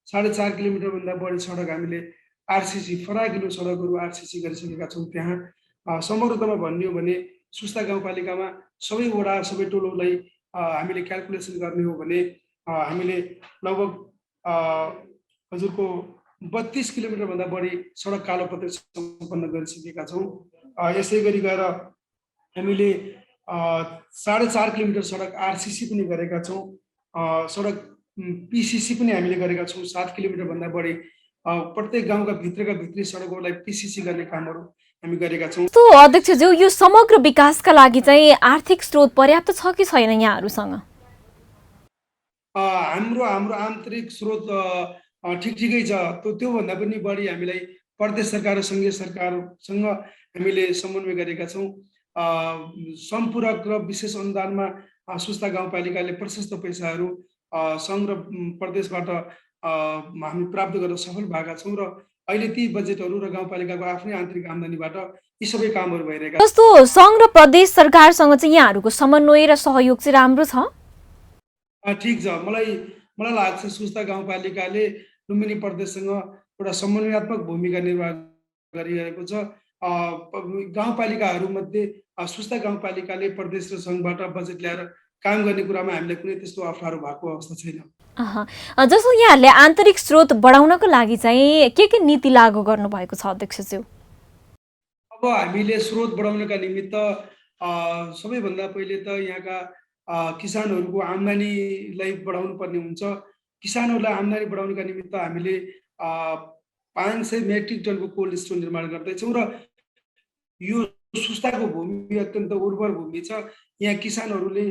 4.5 किलोमिटरभन्दा बढी सडक हामीले आरसिसी फराकिलो सडकहरू आरसिसी गरिसकेका छौँ। त्यहाँ समग्रतामा भन्ने हो भने सुस्ता गाउँपालिकामा सबै वडा सबै टोलहरूलाई हामीले क्यालकुलेसन गर्ने हो भने हामीले लगभग हजुरको 32 किलोमिटरभन्दा बढी सडक कालोपत्र सम्पन्न गरिसकेका छौँ। यसै गरी गएर हामीले 4.5 किलोमिटर सडक आरसिसी पनि गरेका छौँ। सडक पिसिसी पनि हामीले गरेका छौँ। 7 किलोमिटरभन्दा बढी प्रत्येक गाउँका भित्री सडकहरूलाई पिसिसी गर्ने कामहरू हामी गरेका छौँ। तो अध्यक्षज्यू, यो समग्र विकासका लागि चाहिँ आर्थिक स्रोत पर्याप्त छ कि छैन यहाँहरूसँग? हाम्रो आन्तरिक स्रोत ठिकै छ। त्योभन्दा पनि बढी हामीलाई प्रदेश सरकार र सङ्घीय सरकारसँग हामीले समन्वय गरेका छौँ। सम्पूरक र विशेष अनुदानमा सुस्ता गाउँपालिकाले प्रशस्त पैसाहरू सङ्घ र प्रदेशबाट हामी प्राप्त गर्न सफल भएका छौँ र अहिले ती बजेटहरू र गाउँपालिकाको आफ्नै आन्तरिक आम्दानीबाट यी सबै कामहरू भइरहेका छन्। जस्तो सङ्घ र प्रदेश सरकारसँग चाहिँ यहाँहरूको समन्वय र सहयोग चाहिँ राम्रो छ? ठिक छ। मलाई लाग्छ सुस्ता गाउँपालिकाले लुम्बिनी प्रदेशसँग एउटा समन्वयात्मक भूमिका निर्वाह गरिरहेको छ। गाउँपालिकाहरूमध्ये सुस्ता गाउँपालिकाले प्रदेश र सङ्घबाट बजेट ल्याएर काम गर्ने कुरामा हामीलाई कुनै त्यस्तो अप्ठ्यारो भएको अवस्था छैन। जस्तो यहाँहरूले आन्तरिक स्रोत बढाउनको लागि चाहिँ के नीति लागू गर्नुभएको छ अध्यक्षज्यू? अब हामीले स्रोत बढाउनका निमित्त सबैभन्दा पहिले त यहाँका किसानहरूको आम्दानीलाई बढाउनु पर्ने हुन्छ। किसानहरूलाई आम्दानी बढाउनका निमित्त हामीले 500 मेट्रिक टनको कोल्ड स्टोर निर्माण गर्दैछौँ र यो सुस्ताको भूमि अत्यन्त उर्वर भूमि छ। यहाँ किसानहरूले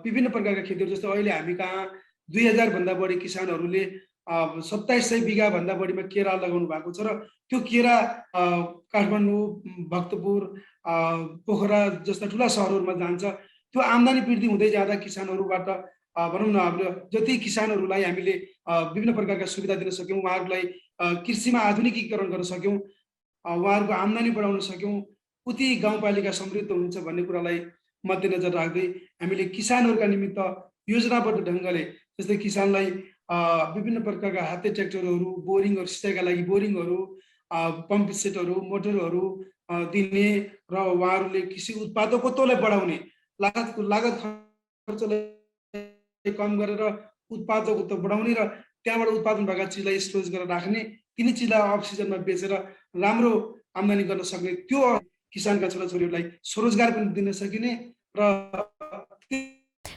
विभिन्न प्रकारका खेतीहरू, जस्तो अहिले हामी कहाँ 2000 भन्दा बढी किसानहरूले 2700 बिघा भन्दा बढीमा केरा लगाउनु भएको छ र त्यो केरा काठमाडौँ, भक्तपुर, पोखरा जस्ता ठुला सहरहरूमा जान्छ। त्यो आम्दानी वृद्धि हुँदै जाँदा किसानहरूबाट भनौँ न अब जति किसानहरूलाई हामीले विभिन्न प्रकारका सुविधा दिन सक्यौँ, उहाँहरूलाई कृषिमा आधुनिकीकरण गर्न सक्यौँ, उहाँहरूको आम्दानी बढाउन सक्यौँ, उति गाउँपालिका समृद्ध हुन्छ भन्ने कुरालाई मध्यनजर राख्दै हामीले किसानहरूका निमित्त योजनाबद्ध ढङ्गले, जस्तै किसानलाई विभिन्न प्रकारका हाते ट्र्याक्टरहरू, बोरिङहरू, सिँचाइका लागि बोरिङहरू, पम्प सेटहरू, मोटरहरू दिने र उहाँहरूले कृषि उत्पादकत्वलाई बढाउने, लागत खर्चलाई कम गरेर उत्पादकत्व बढाउने र त्यहाँबाट उत्पादन भएका चिजलाई स्टोरेज गरेर राख्ने, तिनी चिजलाई अफ सिजनमा बेचेर राम्रो आम्दानी गर्न सक्ने, त्यो किसानका छोराछोरीहरूलाई स्वरोजगार पनि दिन सकिने र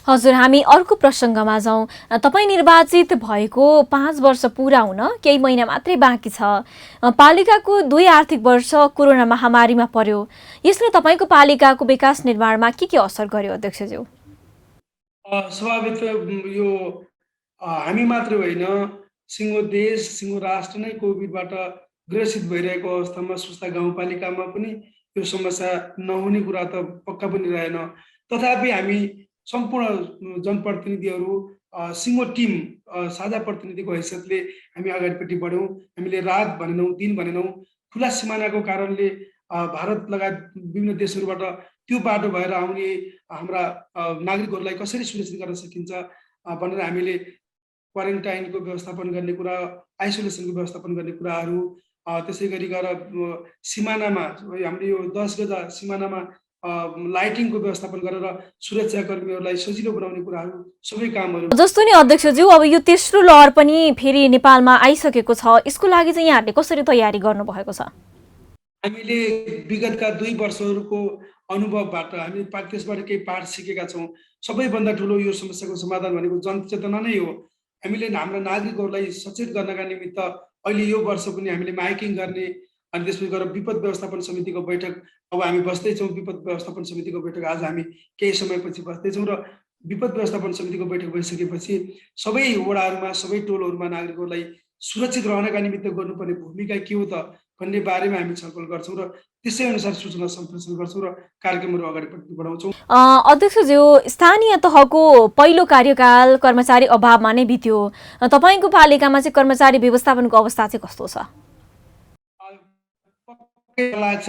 हजुर, हामी अर्को प्रसङ्गमा जाउँ। तपाईँ निर्वाचित भएको 5 वर्ष पुरा हुन केही महिना मात्रै बाँकी छ। पालिकाको 2 आर्थिक वर्ष कोरोना महामारीमा पर्यो। यसले तपाईँको पालिकाको विकास निर्माणमा के असर गर्यो अध्यक्षज्यू? स्वाभाविक यो हामी मात्रै होइन, सिङ्गो देश, सिङ्गो राष्ट्र नै कोभिडबाट ग्रसित भइरहेको अवस्थामा सुस्ता गाउँपालिकामा पनि यो समस्या नहुने कुरा त पक्का पनि रहेन। तथापि हामी सम्पूर्ण जनप्रतिनिधिहरू सिङ्गो टिम, साझा प्रतिनिधिको हैसियतले हामी अगाडिपट्टि बढ्यौँ। हामीले रात भनेनौँ, दिन भनेनौँ। खुला सिमानाको कारणले भारत लगायत विभिन्न देशहरूबाट त्यो बाटो भएर आउने हाम्रा नागरिकहरूलाई कसरी सुरक्षित गर्न सकिन्छ भनेर हामीले क्वारेन्टाइनको व्यवस्थापन गर्ने कुरा, आइसोलेसनको व्यवस्थापन गर्ने कुराहरू, त्यसै गरी गएर सिमानामा हाम्रो यो 10 गजा सिमानामा लाइटिङको व्यवस्थापन गरेर सुरक्षाकर्मीहरूलाई सजिलो बनाउने कुराहरू, सबै कामहरू। जस्तो नि अध्यक्षज्यू, अब यो तेस्रो लहर पनि फेरि नेपालमा आइसकेको छ। यसको लागि चाहिँ यहाँहरूले कसरी तयारी गर्नुभएको छ? हामीले विगतका 2 वर्षहरूको अनुभवबाट हामी त्यसबाट केही पाठ सिकेका छौँ। सबैभन्दा ठुलो यो समस्याको समाधान भनेको जनचेतना नै हो। हामीले हाम्रा नागरिकहरूलाई सचेत गर्नका निमित्त अहिले यो वर्ष पनि हामीले माइकिङ गर्ने, अनि त्यसपछि गएर विपद व्यवस्थापन समितिको बैठक अब हामी बस्दैछौँ। विपद व्यवस्थापन समितिको बैठक आज हामी केही समयपछि बस्दैछौँ र विपद व्यवस्थापन समितिको बैठक भइसकेपछि सबै वडाहरूमा, सबै टोलहरूमा नागरिकहरूलाई सुरक्षित रहनका निमित्त गर्नुपर्ने भूमिका के हो त भन्ने बारेमा हामी छलफल गर्छौँ र त्यसै अनुसार सूचना सम्प्रेषण गर्छौँ र कार्यक्रमहरू अगाडि बढाउँछौँ। अध्यक्षज्यू, स्थानीय तहको पहिलो कार्यकाल कर्मचारी अभावमा नै बित्यो। तपाईँको पालिकामा चाहिँ कर्मचारी व्यवस्थापनको अवस्था चाहिँ कस्तो छ? लाग्छ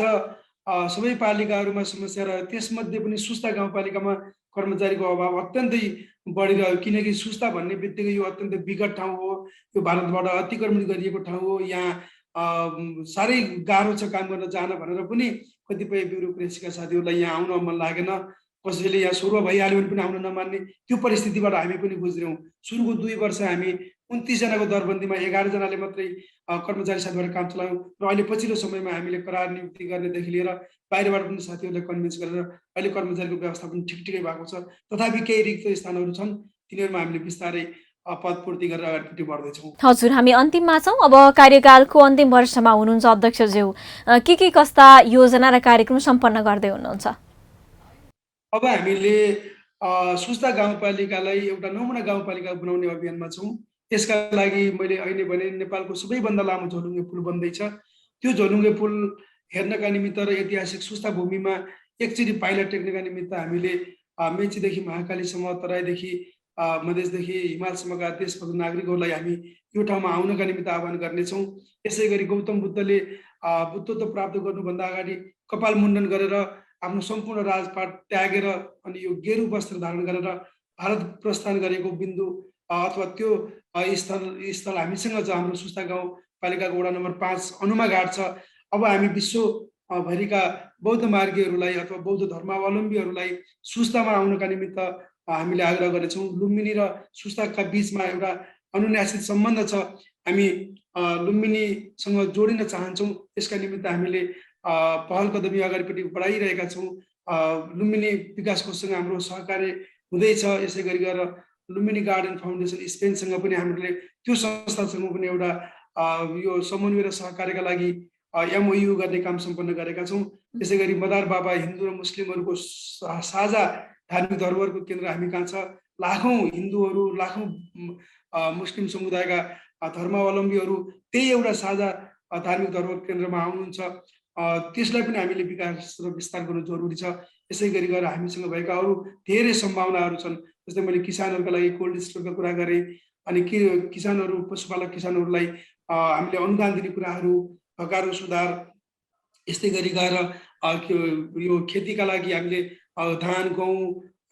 सबै पालिकाहरूमा समस्या रह्यो। त्यसमध्ये पनि सुस्ता गाउँपालिकामा कर्मचारीको अभाव अत्यन्तै बढिरह्यो, किनकि सुस्ता भन्ने बित्तिकै यो अत्यन्तै विकट ठाउँ हो, यो भारतबाट अतिक्रमण गरिएको ठाउँ हो, यहाँ साह्रै गाह्रो छ काम गर्न जान भनेर पनि कतिपय ब्युरोक्रेसीका साथीहरूलाई यहाँ आउन मन लागेन, कसैले यहाँ सुरुमा भइहाल्यो भने पनि आउन नमान्ने त्यो परिस्थितिबाट हामी पनि गुज्र्यौँ। सुरुको 2 वर्ष हामी 29 जनाको दरबन्दीमा 11 जनाले मात्रै कर्मचारी साथीबाट काम चलायौँ र अहिले पछिल्लो समयमा हामीले करार नियुक्ति गर्नेदेखि लिएर बाहिरबाट पनि साथीहरूलाई कन्भिन्स गरेर अहिले कर्मचारीको व्यवस्था पनि ठिकै भएको छ। तथापि केही रिक्त स्थानहरू छन्, तिनीहरूमा हामीले बिस्तारै पद पूर्ति गरेर अगाडिपट्टि बढ्दैछौँ। हजुर, हामी अन्तिममा छौँ। अब कार्यकालको अन्तिम वर्षमा हुनुहुन्छ अध्यक्षज्यू, के कस्ता योजना र कार्यक्रम सम्पन्न गर्दै हुनुहुन्छ? अब हामीले सुस्ता गाउँपालिकालाई एउटा नमुना गाउँपालिका बनाउने अभियानमा छौँ। यसका लागि मैले अहिले भने नेपालको सबैभन्दा लामो झोलुङ्गे पुल बन्दैछ। त्यो झोलुङ्गे पुल हेर्नका निमित्त र ऐतिहासिक सुस्ता भूमिमा एकचोटि पाइला टेक्नका निमित्त हामीले मेचीदेखि महाकालीसम्म, तराईदेखि मधेसदेखि हिमालसम्मका देशभक्त नागरिकहरूलाई हामी यो ठाउँमा आउनका निमित्त आह्वान गर्नेछौँ। यसै गरी गौतम बुद्धले बुद्धत्व प्राप्त गर्नुभन्दा अगाडि कपाल मुण्डन गरेर आफ्नो सम्पूर्ण राजपाट त्यागेर अनि यो गेरु वस्त्र धारण गरेर भारत प्रस्थान गरेको बिन्दु अथवा त्यो स्थल हामीसँग छ। हाम्रो सुस्ता गाउँपालिकाको वडा नम्बर 5 अनुमा घाट छ। अब हामी विश्वभरिका बौद्ध मार्गीहरूलाई अथवा बौद्ध धर्मावलम्बीहरूलाई सुस्तामा आउनका निमित्त हामीले आग्रह गर्नेछौँ। लुम्बिनी र सुस्ताका बिचमा एउटा अनुनासिक सम्बन्ध छ, हामी लुम्बिनीसँग जोडिन चाहन्छौँ। यसका निमित्त हामीले पहल कदमी अगाडिपट्टि बढाइरहेका छौँ। लुम्बिनी विकास कोषसँग हाम्रो सहकार्य हुँदैछ। यसै गरी गरेर लुम्बिनी गार्डन फाउन्डेसन स्पेनसँग पनि हामीले त्यो संस्थासँग पनि एउटा यो समन्वय र सहकार्यका लागि MOU गर्ने काम सम्पन्न गरेका छौँ। त्यसै गरी मदार बाबा हिन्दू र मुस्लिमहरूको साझा धार्मिक धरोहरको केन्द्र हामी कहाँ छ। लाखौँ हिन्दूहरू, लाखौँ मुस्लिम समुदायका धर्मावलम्बीहरू त्यही एउटा साझा धार्मिक धरोहर केन्द्रमा आउनुहुन्छ। त्यसलाई पनि हामीले विकास र विस्तार गर्नु जरुरी छ। यसै गरी गरेर हामीसँग भएका अरू धेरै सम्भावनाहरू छन्। जस्तै मैले किसानहरूका लागि कोल्ड स्टोरका कुरा गरेँ, अनि किसानहरू पशुपालक किसानहरूलाई हामीले अनुदान दिने कुराहरू, हकारो सुधार, यस्तै गरी गएर यो खेतीका लागि हामीले धान, गहुँ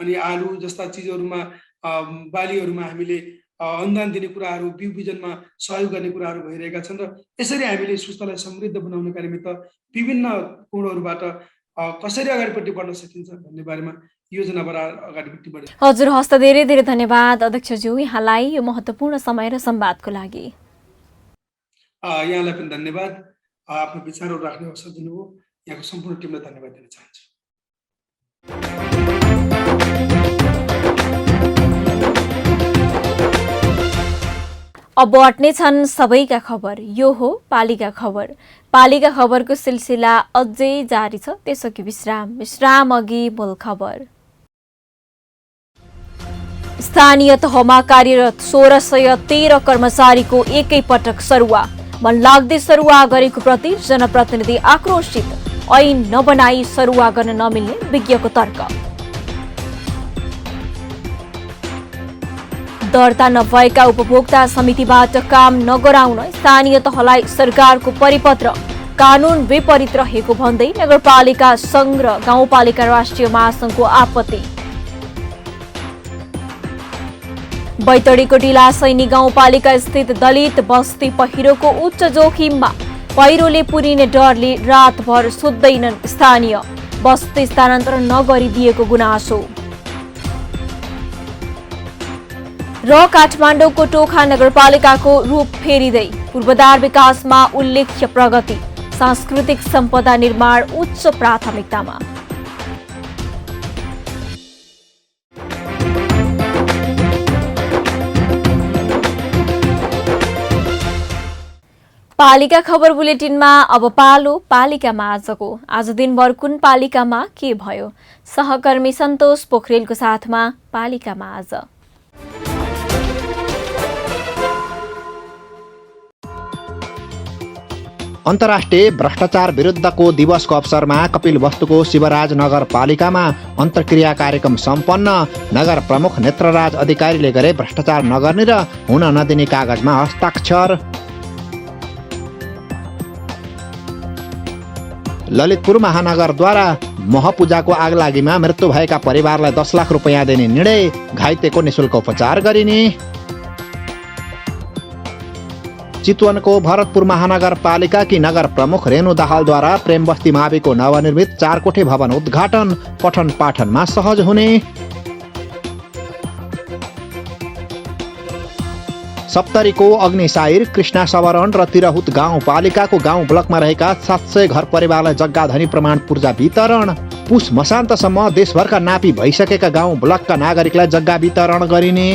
अनि आलु जस्ता चिजहरूमा बालीहरूमा हामीले अनुदान दिने कुराहरू, बिउ बिजनमा सहयोग गर्ने कुराहरू भइरहेका छन् र यसरी हामीले सुस्तालाई समृद्ध बनाउनका निमित्त विभिन्न कोणहरूबाट कसरी अगाडिपट्टि बढ्न सकिन्छ भन्ने बारेमा योजना बनाएर अगाडिपट्टि बढ्छ। हजुर, हस्त धेरै धेरै धन्यवाद अध्यक्षज्यू यहाँलाई यो महत्त्वपूर्ण समय र संवादको लागि। यहाँलाई पनि धन्यवाद, आफ्नो विचारहरू राख्ने अवसर दिनुभयो। यहाँको सम्पूर्ण टिमलाई धन्यवाद दिन चाहन्छु। अब अट्ने छन् सबैका खबर। यो हो पालिका खबर। पालिका खबरको सिलसिला अझै जारी छ, त्यसअघि विश्राम अघि मूल खबर। स्थानीय तहमा कार्यरत 1613 कर्मचारीको एकै पटक सरुवा। मनलाग्दै सरुवा गरेको प्रति जनप्रतिनिधि आक्रोशित। ऐन नबनाई सरुवा गर्न नमिल्ने विज्ञको तर्क। दर्ता नभएका उपभोक्ता समितिबाट काम नगराउन स्थानीय तहलाई सरकारको परिपत्र। कानून विपरीत रहेको भन्दै नगरपालिका संघ र गाउँपालिका राष्ट्रिय महासंघको आपत्ति। बैतडीको डिला सैनी गाउँपालिका स्थित दलित बस्ती पहिरोको उच्च जोखिममा। पहिरोले पुरिने डरले रातभर सुत्दैनन् स्थानीय। बस्ती स्थानान्तरण नगरिदिएको गुनासो। र काठमाडौँको टोखा नगरपालिकाको रूप फेरिँदै पूर्वाधार विकासमा उल्लेख्य प्रगति। सांस्कृतिक सम्पदा निर्माण उच्च प्राथमिकतामा। पालिका खबर बुलेटिनमा अब पालो पालिकामा आजको। आज दिनभर कुन पालिकामा के भयो? सहकर्मी सन्तोष पोखरेलको साथमा पालिकामा आज। अन्तर्राष्ट्रिय भ्रष्टाचार विरुद्धको दिवसको अवसरमा कपिलवस्तुको शिवराज नगरपालिकामा अन्तर्क्रिया कार्यक्रम सम्पन्न। नगर प्रमुख नेत्रराज अधिकारीले गरे भ्रष्टाचार नगर्ने र हुन नदिने कागजमा हस्ताक्षर। ललितपुर महानगरद्वारा महपूजाको आगलागीमा मृत्यु भएका परिवारलाई 10 लाख रुपैयाँ दिने निर्णय, घाइतेको निशुल्क उपचार गरिने। चितवनको भरतपुर महानगरपालिकाकी नगर प्रमुख रेणु दाहालद्वारा प्रेमबस्ती माविको नवनिर्मित 4 कोठे भवन उद्घाटन, पठन पाठनमा सहज हुने। सप्तरीको अग्निसाइर, कृष्णा सवरण र तिरहुत गाउँपालिकाको गाउँ ब्लकमा रहेका 700 घर परिवारलाई जग्गा धनी प्रमाण पूर्जा वितरण। पुष मसान्तसम्म देशभरका नापी भइसकेका गाउँ ब्लकका नागरिकलाई जग्गा वितरण गरिने।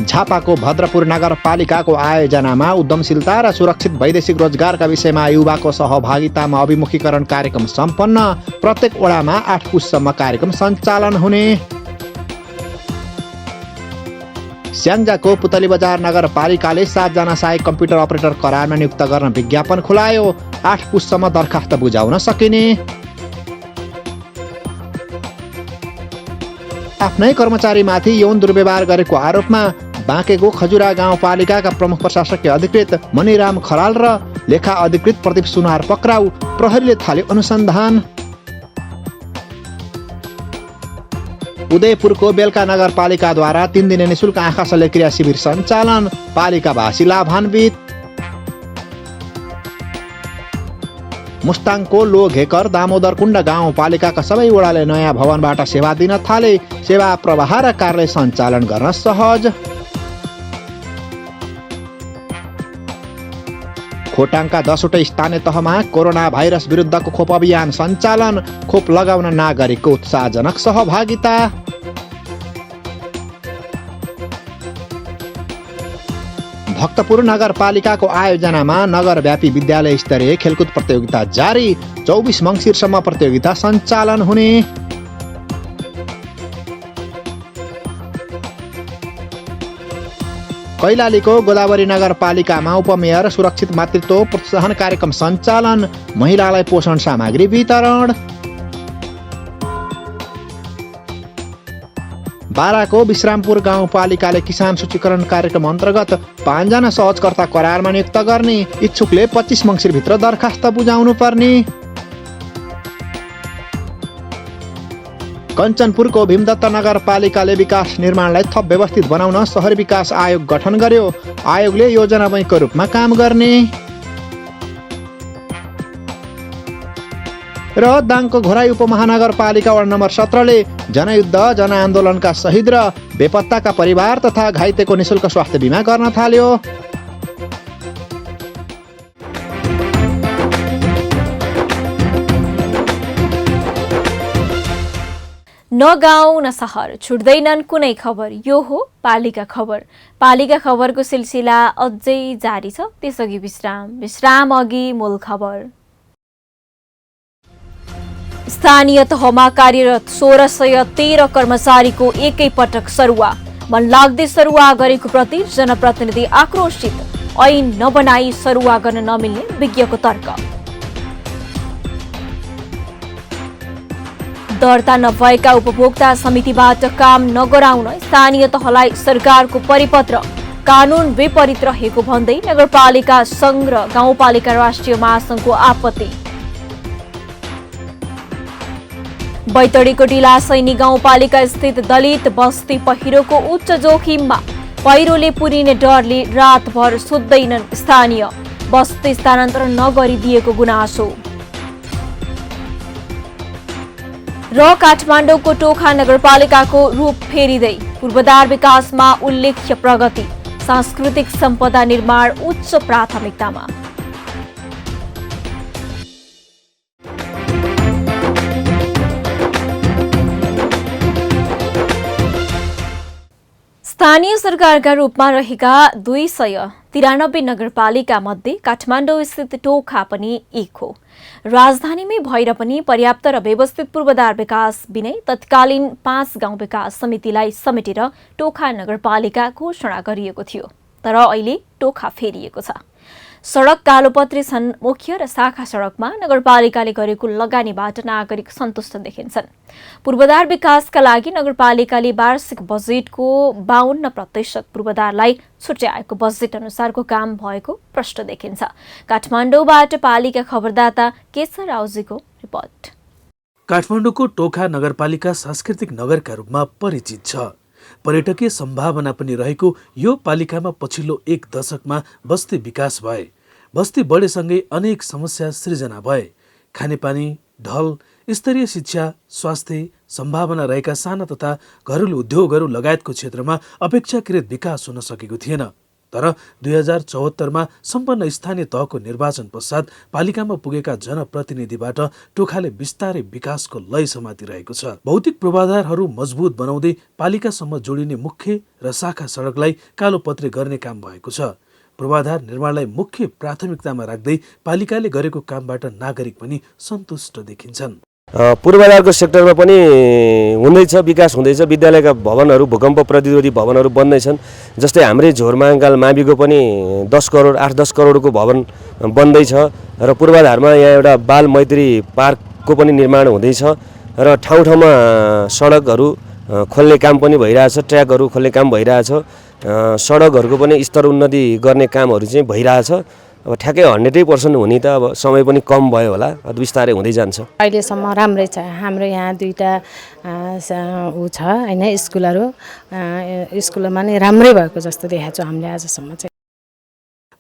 झापाको भद्रपुर नगरपालिकाको आयोजनामा उद्यमशीलता र सुरक्षित वैदेशिक रोजगारका विषयमा युवाको सहभागितामा अभिमुखीकरण कार्यक्रम सम्पन्न, प्रत्येक वडामा 8 पुससम्म कार्यक्रम सञ्चालन हुने। स्याङ्जाको पुतली बजार नगरपालिकाले 7 जना सहायक कम्प्युटर अपरेटर करारमा नियुक्त गर्न विज्ञापन खुलायो, 8 पुससम्म दरखास्त बुझाउन सकिने। आफ्नै कर्मचारीमाथि यौन दुर्व्यवहार गरेको आरोपमा बाँकेको खजुरा गाउँपालिकाका प्रमुख प्रशासकीय अधिकृत मणिराम खराल र लेखा अधिकृत प्रदीप सुनार पक्राउ, प्रहरीले थाल्यो अनुसन्धान। उदयपुरको बेलका नगरपालिकाद्वारा 3 दिने निशुल्क आँखा शल्यक्रिया शिविर सञ्चालन, पालिकावासी लाभान्वित। मुस्ताङको लोघेकर दामोदरकुण्ड गाउँपालिकाका सबै वडाले नयाँ भवनबाट सेवा दिन थाले, सेवा प्रवाह र कार्यालय सञ्चालन गर्न सहज। खोटाङका 10वटै स्थानीय तहमा कोरोना भाइरस विरुद्धको खोप अभियान सञ्चालन, खोप लगाउन नागरिकको उत्साहजनक सहभागिता। भक्तपुर नगरपालिकाको आयोजनामा नगरव्यापी विद्यालय स्तरीय खेलकुद प्रतियोगिता जारी, 24 मङ्सिरसम्म प्रतियोगिता सञ्चालन हुने। कैलालीको गोदावरी नगरपालिकामा उपमेयर सुरक्षित मातृत्व प्रोत्साहन कार्यक्रम सञ्चालन, महिलालाई पोषण सामग्री वितरण। बाराको विश्रामपुर गाउँपालिकाले किसान सूचीकरण कार्यक्रम अन्तर्गत 5 जना सहजकर्ता करारमा नियुक्त गर्ने, इच्छुकले 25 मङ्सिरभित्र दरखास्त बुझाउनु पर्ने। कञ्चनपुरको भीमदत्त नगरपालिकाले विकास निर्माणलाई थप व्यवस्थित बनाउन शहरी विकास आयोग गठन गर्यो, आयोगले योजना बैंकको रूपमा काम गर्ने। र दाङको घोराई उपमहानगरपालिका वडा नम्बर 17ले जनयुद्ध जनआन्दोलनका शहीद र बेपत्ताका परिवार तथा घाइतेको निशुल्क स्वास्थ्य बिमा गर्न थाल्यो। न गाउँ न सहर छुट्दैनन् कुनै खबर, यो हो पालिका खबर। पालिका खबरको सिलसिला अझै जारी छ, त्यसअघि विश्राम अघि मूल खबर। स्थानीय तहमा कार्यरत 1613 कर्मचारीको एकै पटक सरुवा, मनलाग्दै सरुवा गरेको प्रति जनप्रतिनिधि आक्रोशित, ऐन नबनाई सरुवा गर्न नमिल्ने विज्ञको तर्क। दर्ता नभएका उपभोक्ता समितिबाट काम नगराउन स्थानीय तहलाई सरकारको परिपत्र, कानून विपरीत रहेको भन्दै नगरपालिका संघ र गाउँपालिका राष्ट्रिय महासंघको आपत्ति। बैतडीको ढिलासैनी गाउँपालिका स्थित दलित बस्ती पहिरोको उच्च जोखिममा, पहिरोले पुरिने डरले रातभर सुत्दैनन् स्थानीय, बस्ती स्थानान्तरण नगरिदिएको गुनासो। र काठमाडौँको टोखा नगरपालिकाको रूप फेरिँदै पूर्वाधार विकासमा उल्लेख्य प्रगति, सांस्कृतिक सम्पदा निर्माण उच्च प्राथमिकतामा। स्थानीय सरकारका रूपमा रहेका 293 नगरपालिका मध्ये काठमाडौँ स्थित टोखा पनि एक हो। राजधानीमै भएर पनि पर्याप्त र व्यवस्थित पूर्वाधार विकास बिनै तत्कालीन 5 गाउँ विकास समितिलाई समेटेर टोखा नगरपालिका घोषणा गरिएको थियो, तर अहिले टोखा फेरिएको छ। सडक कालोपत्री छन्। मुख्य र शाखा सडकमा नगरपालिकाले गरेको लगानीबाट नागरिक सन्तुष्ट देखिन्छन्। पूर्वाधार विकासका लागि नगरपालिकाले वार्षिक बजेटको 52% पूर्वाधारलाई छुट्याएको बजेट अनुसारको काम भएको प्रश्न देखिन्छ। काठमाडौँबाट पालिका खबरदाता केशर राउजीको रिपोर्ट। काठमाडौँको टोखा नगरपालिका सांस्कृतिक नगरका रूपमा परिचित छ। पर्यटकीय सम्भावना पनि रहेको यो पालिकामा पछिल्लो 1 दशकमा बस्ती विकास भए। बस्ती बढेसँगै अनेक समस्या सृजना भए। खानेपानी, ढल, स्तरीय शिक्षा, स्वास्थ्य, सम्भावना रहेका साना तथा घरेलु उद्योगहरू लगायतको क्षेत्रमा अपेक्षाकृत विकास हुन सकेको थिएन। तर 2074मा सम्पन्न स्थानीय तहको निर्वाचन पश्चात पालिकामा पुगेका जनप्रतिनिधिबाट टोखाले बिस्तारै विकासको लय समातिरहेको छ। भौतिक पूर्वाधारहरू मजबुत बनाउँदै पालिकासम्म जोडिने मुख्य र शाखा सडकलाई कालोपत्री गर्ने काम भएको छ। पूर्वाधार निर्माणलाई मुख्य प्राथमिकतामा राख्दै पालिकाले गरेको कामबाट नागरिक पनि सन्तुष्ट देखिन्छन्। पूर्वाधारको सेक्टरमा पनि हुँदैछ, विकास हुँदैछ। विद्यालयका भवनहरू भूकम्प प्रतिरोधी भवनहरू बन्दैछन्। जस्तै हाम्रै झोरमाङ्गाल माविको पनि 10 करोड 8-10 करोडको भवन बन्दैछ र पूर्वाधारमा यहाँ एउटा बाल मैत्री पार्कको पनि निर्माण हुँदैछ र ठाउँ ठाउँमा सडकहरू खोल्ने काम पनि भइरहेछ, ट्र्याकहरू खोल्ने काम भइरहेछ। सडकहरूको पनि स्तर उन्नति गर्ने कामहरू चाहिँ भइरहेछ। अब ठ्याक्कै 100% हुने त अब समय पनि कम भयो होला, बिस्तारै हुँदै जान्छ। अहिलेसम्म राम्रै छ। हाम्रो यहाँ 2टा ऊ छ हैन, स्कुलहरू स्कुलमा नै राम्रै भएको जस्तो देखाएको छ हामीले आजसम्म चाहिँ।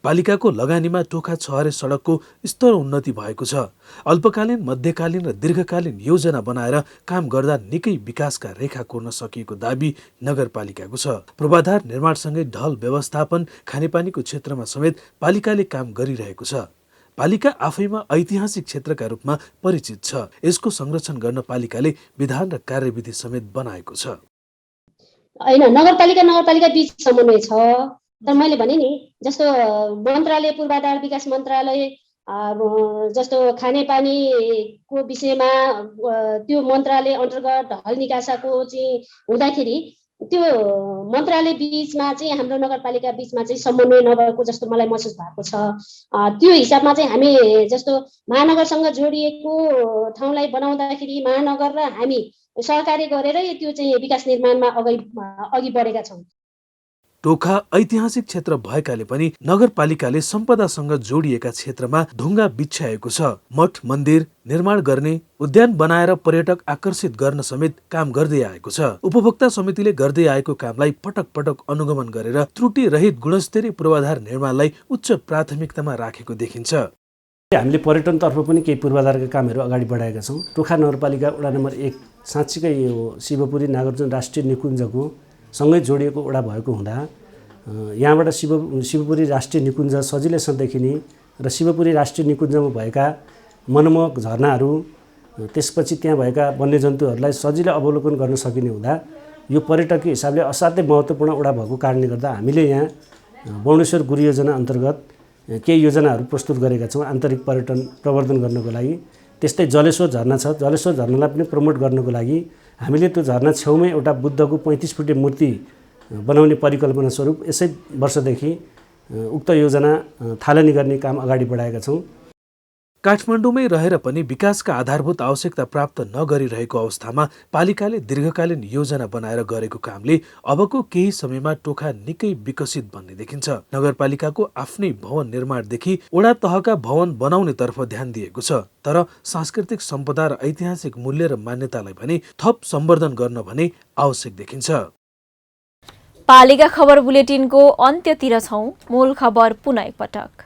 पालिकाको लगानीमा टोखा छहरे सडकको स्तर उन्नति भएको छ। अल्पकालीन, मध्यकालीन र दीर्घकालीन योजना बनाएर काम गर्दा निकै विकासका रेखा कोर्न सकिएको दाबी नगरपालिकाको छ। पूर्वाधार निर्माणसँगै ढल व्यवस्थापन, खानेपानीको क्षेत्रमा समेत पालिकाले काम गरिरहेको छ। पालिका आफैमा ऐतिहासिक क्षेत्रका रूपमा परिचित छ। यसको संरक्षण गर्न पालिकाले विधान र कार्यविधि समेत बनाएको छ। हैन, नगरपालिका बीच समन्वय छ। तर मैले भने नि जस्तो मन्त्रालय, पूर्वाधार विकास मन्त्रालय जस्तो खानेपानीको विषयमा त्यो मन्त्रालय अन्तर्गत हल निकासाको चाहिँ हुँदाखेरि त्यो मन्त्रालय बीचमा चाहिँ हाम्रो नगरपालिका बीचमा चाहिँ समन्वय नभएको जस्तो मलाई महसुस भएको छ। त्यो हिसाबमा चाहिँ हामी जस्तो महानगरसँग जोडिएको ठाउँलाई बनाउँदाखेरि महानगर र हामी सहकार्य गरेर त्यो चाहिँ विकास निर्माणमा अघि बढेका छौँ। टोखा ऐतिहासिक क्षेत्र भएकाले पनि नगरपालिकाले सम्पदासँग जोडिएका क्षेत्रमा ढुङ्गा बिछ्याएको छ। मठ मन्दिर निर्माण गर्ने, उद्यान बनाएर पर्यटक आकर्षित गर्न समेत काम गर्दै आएको छ। उपभोक्ता समितिले गर्दै आएको कामलाई पटक पटक अनुगमन गरेर त्रुटि रहित गुणस्तरीय पूर्वाधार निर्माणलाई उच्च प्राथमिकतामा राखेको देखिन्छ। हामीले पर्यटनतर्फ पनि केही पूर्वाधारका कामहरू अगाडि बढाएका छौँ। टोखा नगरपालिका वडा नम्बर 1 साँच्चीकै यो शिवपुरी नागार्जुन राष्ट्रिय निकुञ्जको सँगै जोडिएको वडा भएको हुँदा यहाँबाट शिवपुरी राष्ट्रिय निकुञ्ज सजिलैसँग देखिने र शिवपुरी राष्ट्रिय निकुञ्जमा भएका मनमोहक झरनाहरू, त्यसपछि त्यहाँ भएका वन्यजन्तुहरूलाई सजिलै अवलोकन गर्न सकिने हुँदा यो पर्यटकीय हिसाबले असाध्यै महत्त्वपूर्ण वडा भएको कारणले गर्दा हामीले यहाँ बौणेश्वर गुरु योजना अन्तर्गत केही योजनाहरू प्रस्तुत गरेका छौँ आन्तरिक पर्यटन प्रवर्धन गर्नको लागि। त्यस्तै जलेश्वर झरना छ, जलेश्वर झरनालाई पनि प्रमोट गर्नको लागि हामीले त्यो झरना छेउमै एउटा बुद्धको 35 फुटे मूर्ति बनाउने परिकल्पना स्वरूप यसै वर्षदेखि उक्त योजना थालनी गर्ने काम अगाडि बढाएका छौँ। काठमाडौँमै रहेर पनि विकासका आधारभूत आवश्यकता प्राप्त नगरिरहेको अवस्थामा पालिकाले दीर्घकालीन योजना बनाएर गरेको कामले अबको केही समयमा टोखा निकै विकसित बन्ने देखिन्छ। नगरपालिकाको आफ्नै भवन निर्माणदेखि वडा तहका भवन बनाउने तर्फ ध्यान दिएको छ। तर सांस्कृतिक सम्पदा र ऐतिहासिक मूल्य र मान्यतालाई भने थप सम्वर्धन गर्न भने आवश्यक देखिन्छ। पालिका खबर बुलेटिनको अन्त्यतिर छौं। मूल खबर पुनः एकपटक।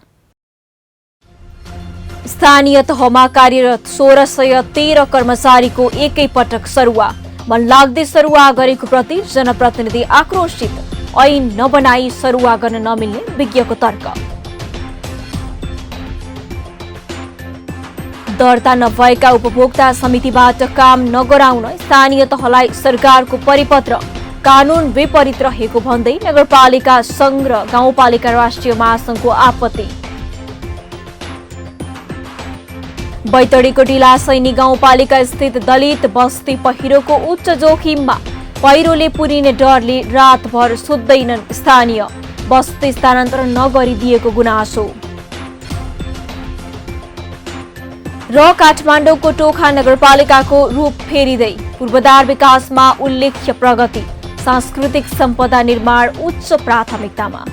स्थानीय तहमा कार्यरत 1613 कर्मचारीको एकै पटक सरुवा। मनलाग्दै सरुवा गरेको प्रति जनप्रतिनिधि आक्रोशित। ऐन नबनाई सरुवा गर्न नमिल्ने विज्ञको तर्क। दर्ता नभएका उपभोक्ता समितिबाट काम नगराउन स्थानीय तहलाई सरकारको परिपत्र। कानून विपरीत रहेको भन्दै नगरपालिका संघ र गाउँपालिका राष्ट्रिय महासंघको आपत्ति। बैतडीको टिलासैनी गाउँपालिका स्थित दलित बस्ती पहिरोको उच्च जोखिममा। पहिरोले पुरिने डरले रातभर सुत्दैनन् स्थानीय। बस्ती स्थानान्तरण नगरिदिएको गुनासो। र काठमाडौँको टोखा नगरपालिकाको रूप फेरिँदै पूर्वाधार विकासमा उल्लेख्य प्रगति, सांस्कृतिक सम्पदा निर्माण उच्च प्राथमिकतामा।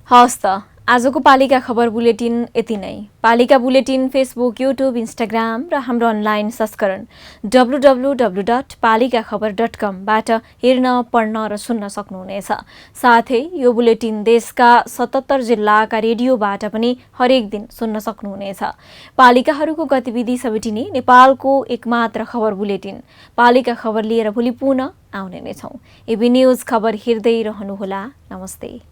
हवस् त आजको पालिका खबर बुलेटिन यति नै। पालिका बुलेटिन फेसबुक, युट्युब, इन्स्टाग्राम र हाम्रो अनलाइन संस्करण www.palikakhbar.com बाट हेर्न, पढ्न र सुन्न सक्नुहुनेछ। साथै यो बुलेटिन देशका 77 जिल्लाका रेडियोबाट पनि हरेक दिन सुन्न सक्नुहुनेछ। पालिकाहरूको गतिविधि समेटिने नेपालको एकमात्र खबर बुलेटिन पालिका खबर लिएर भोलि पुनः आउने नै छौं। एबी न्यूज खबर हेर्दै रहनुहोला। नमस्ते।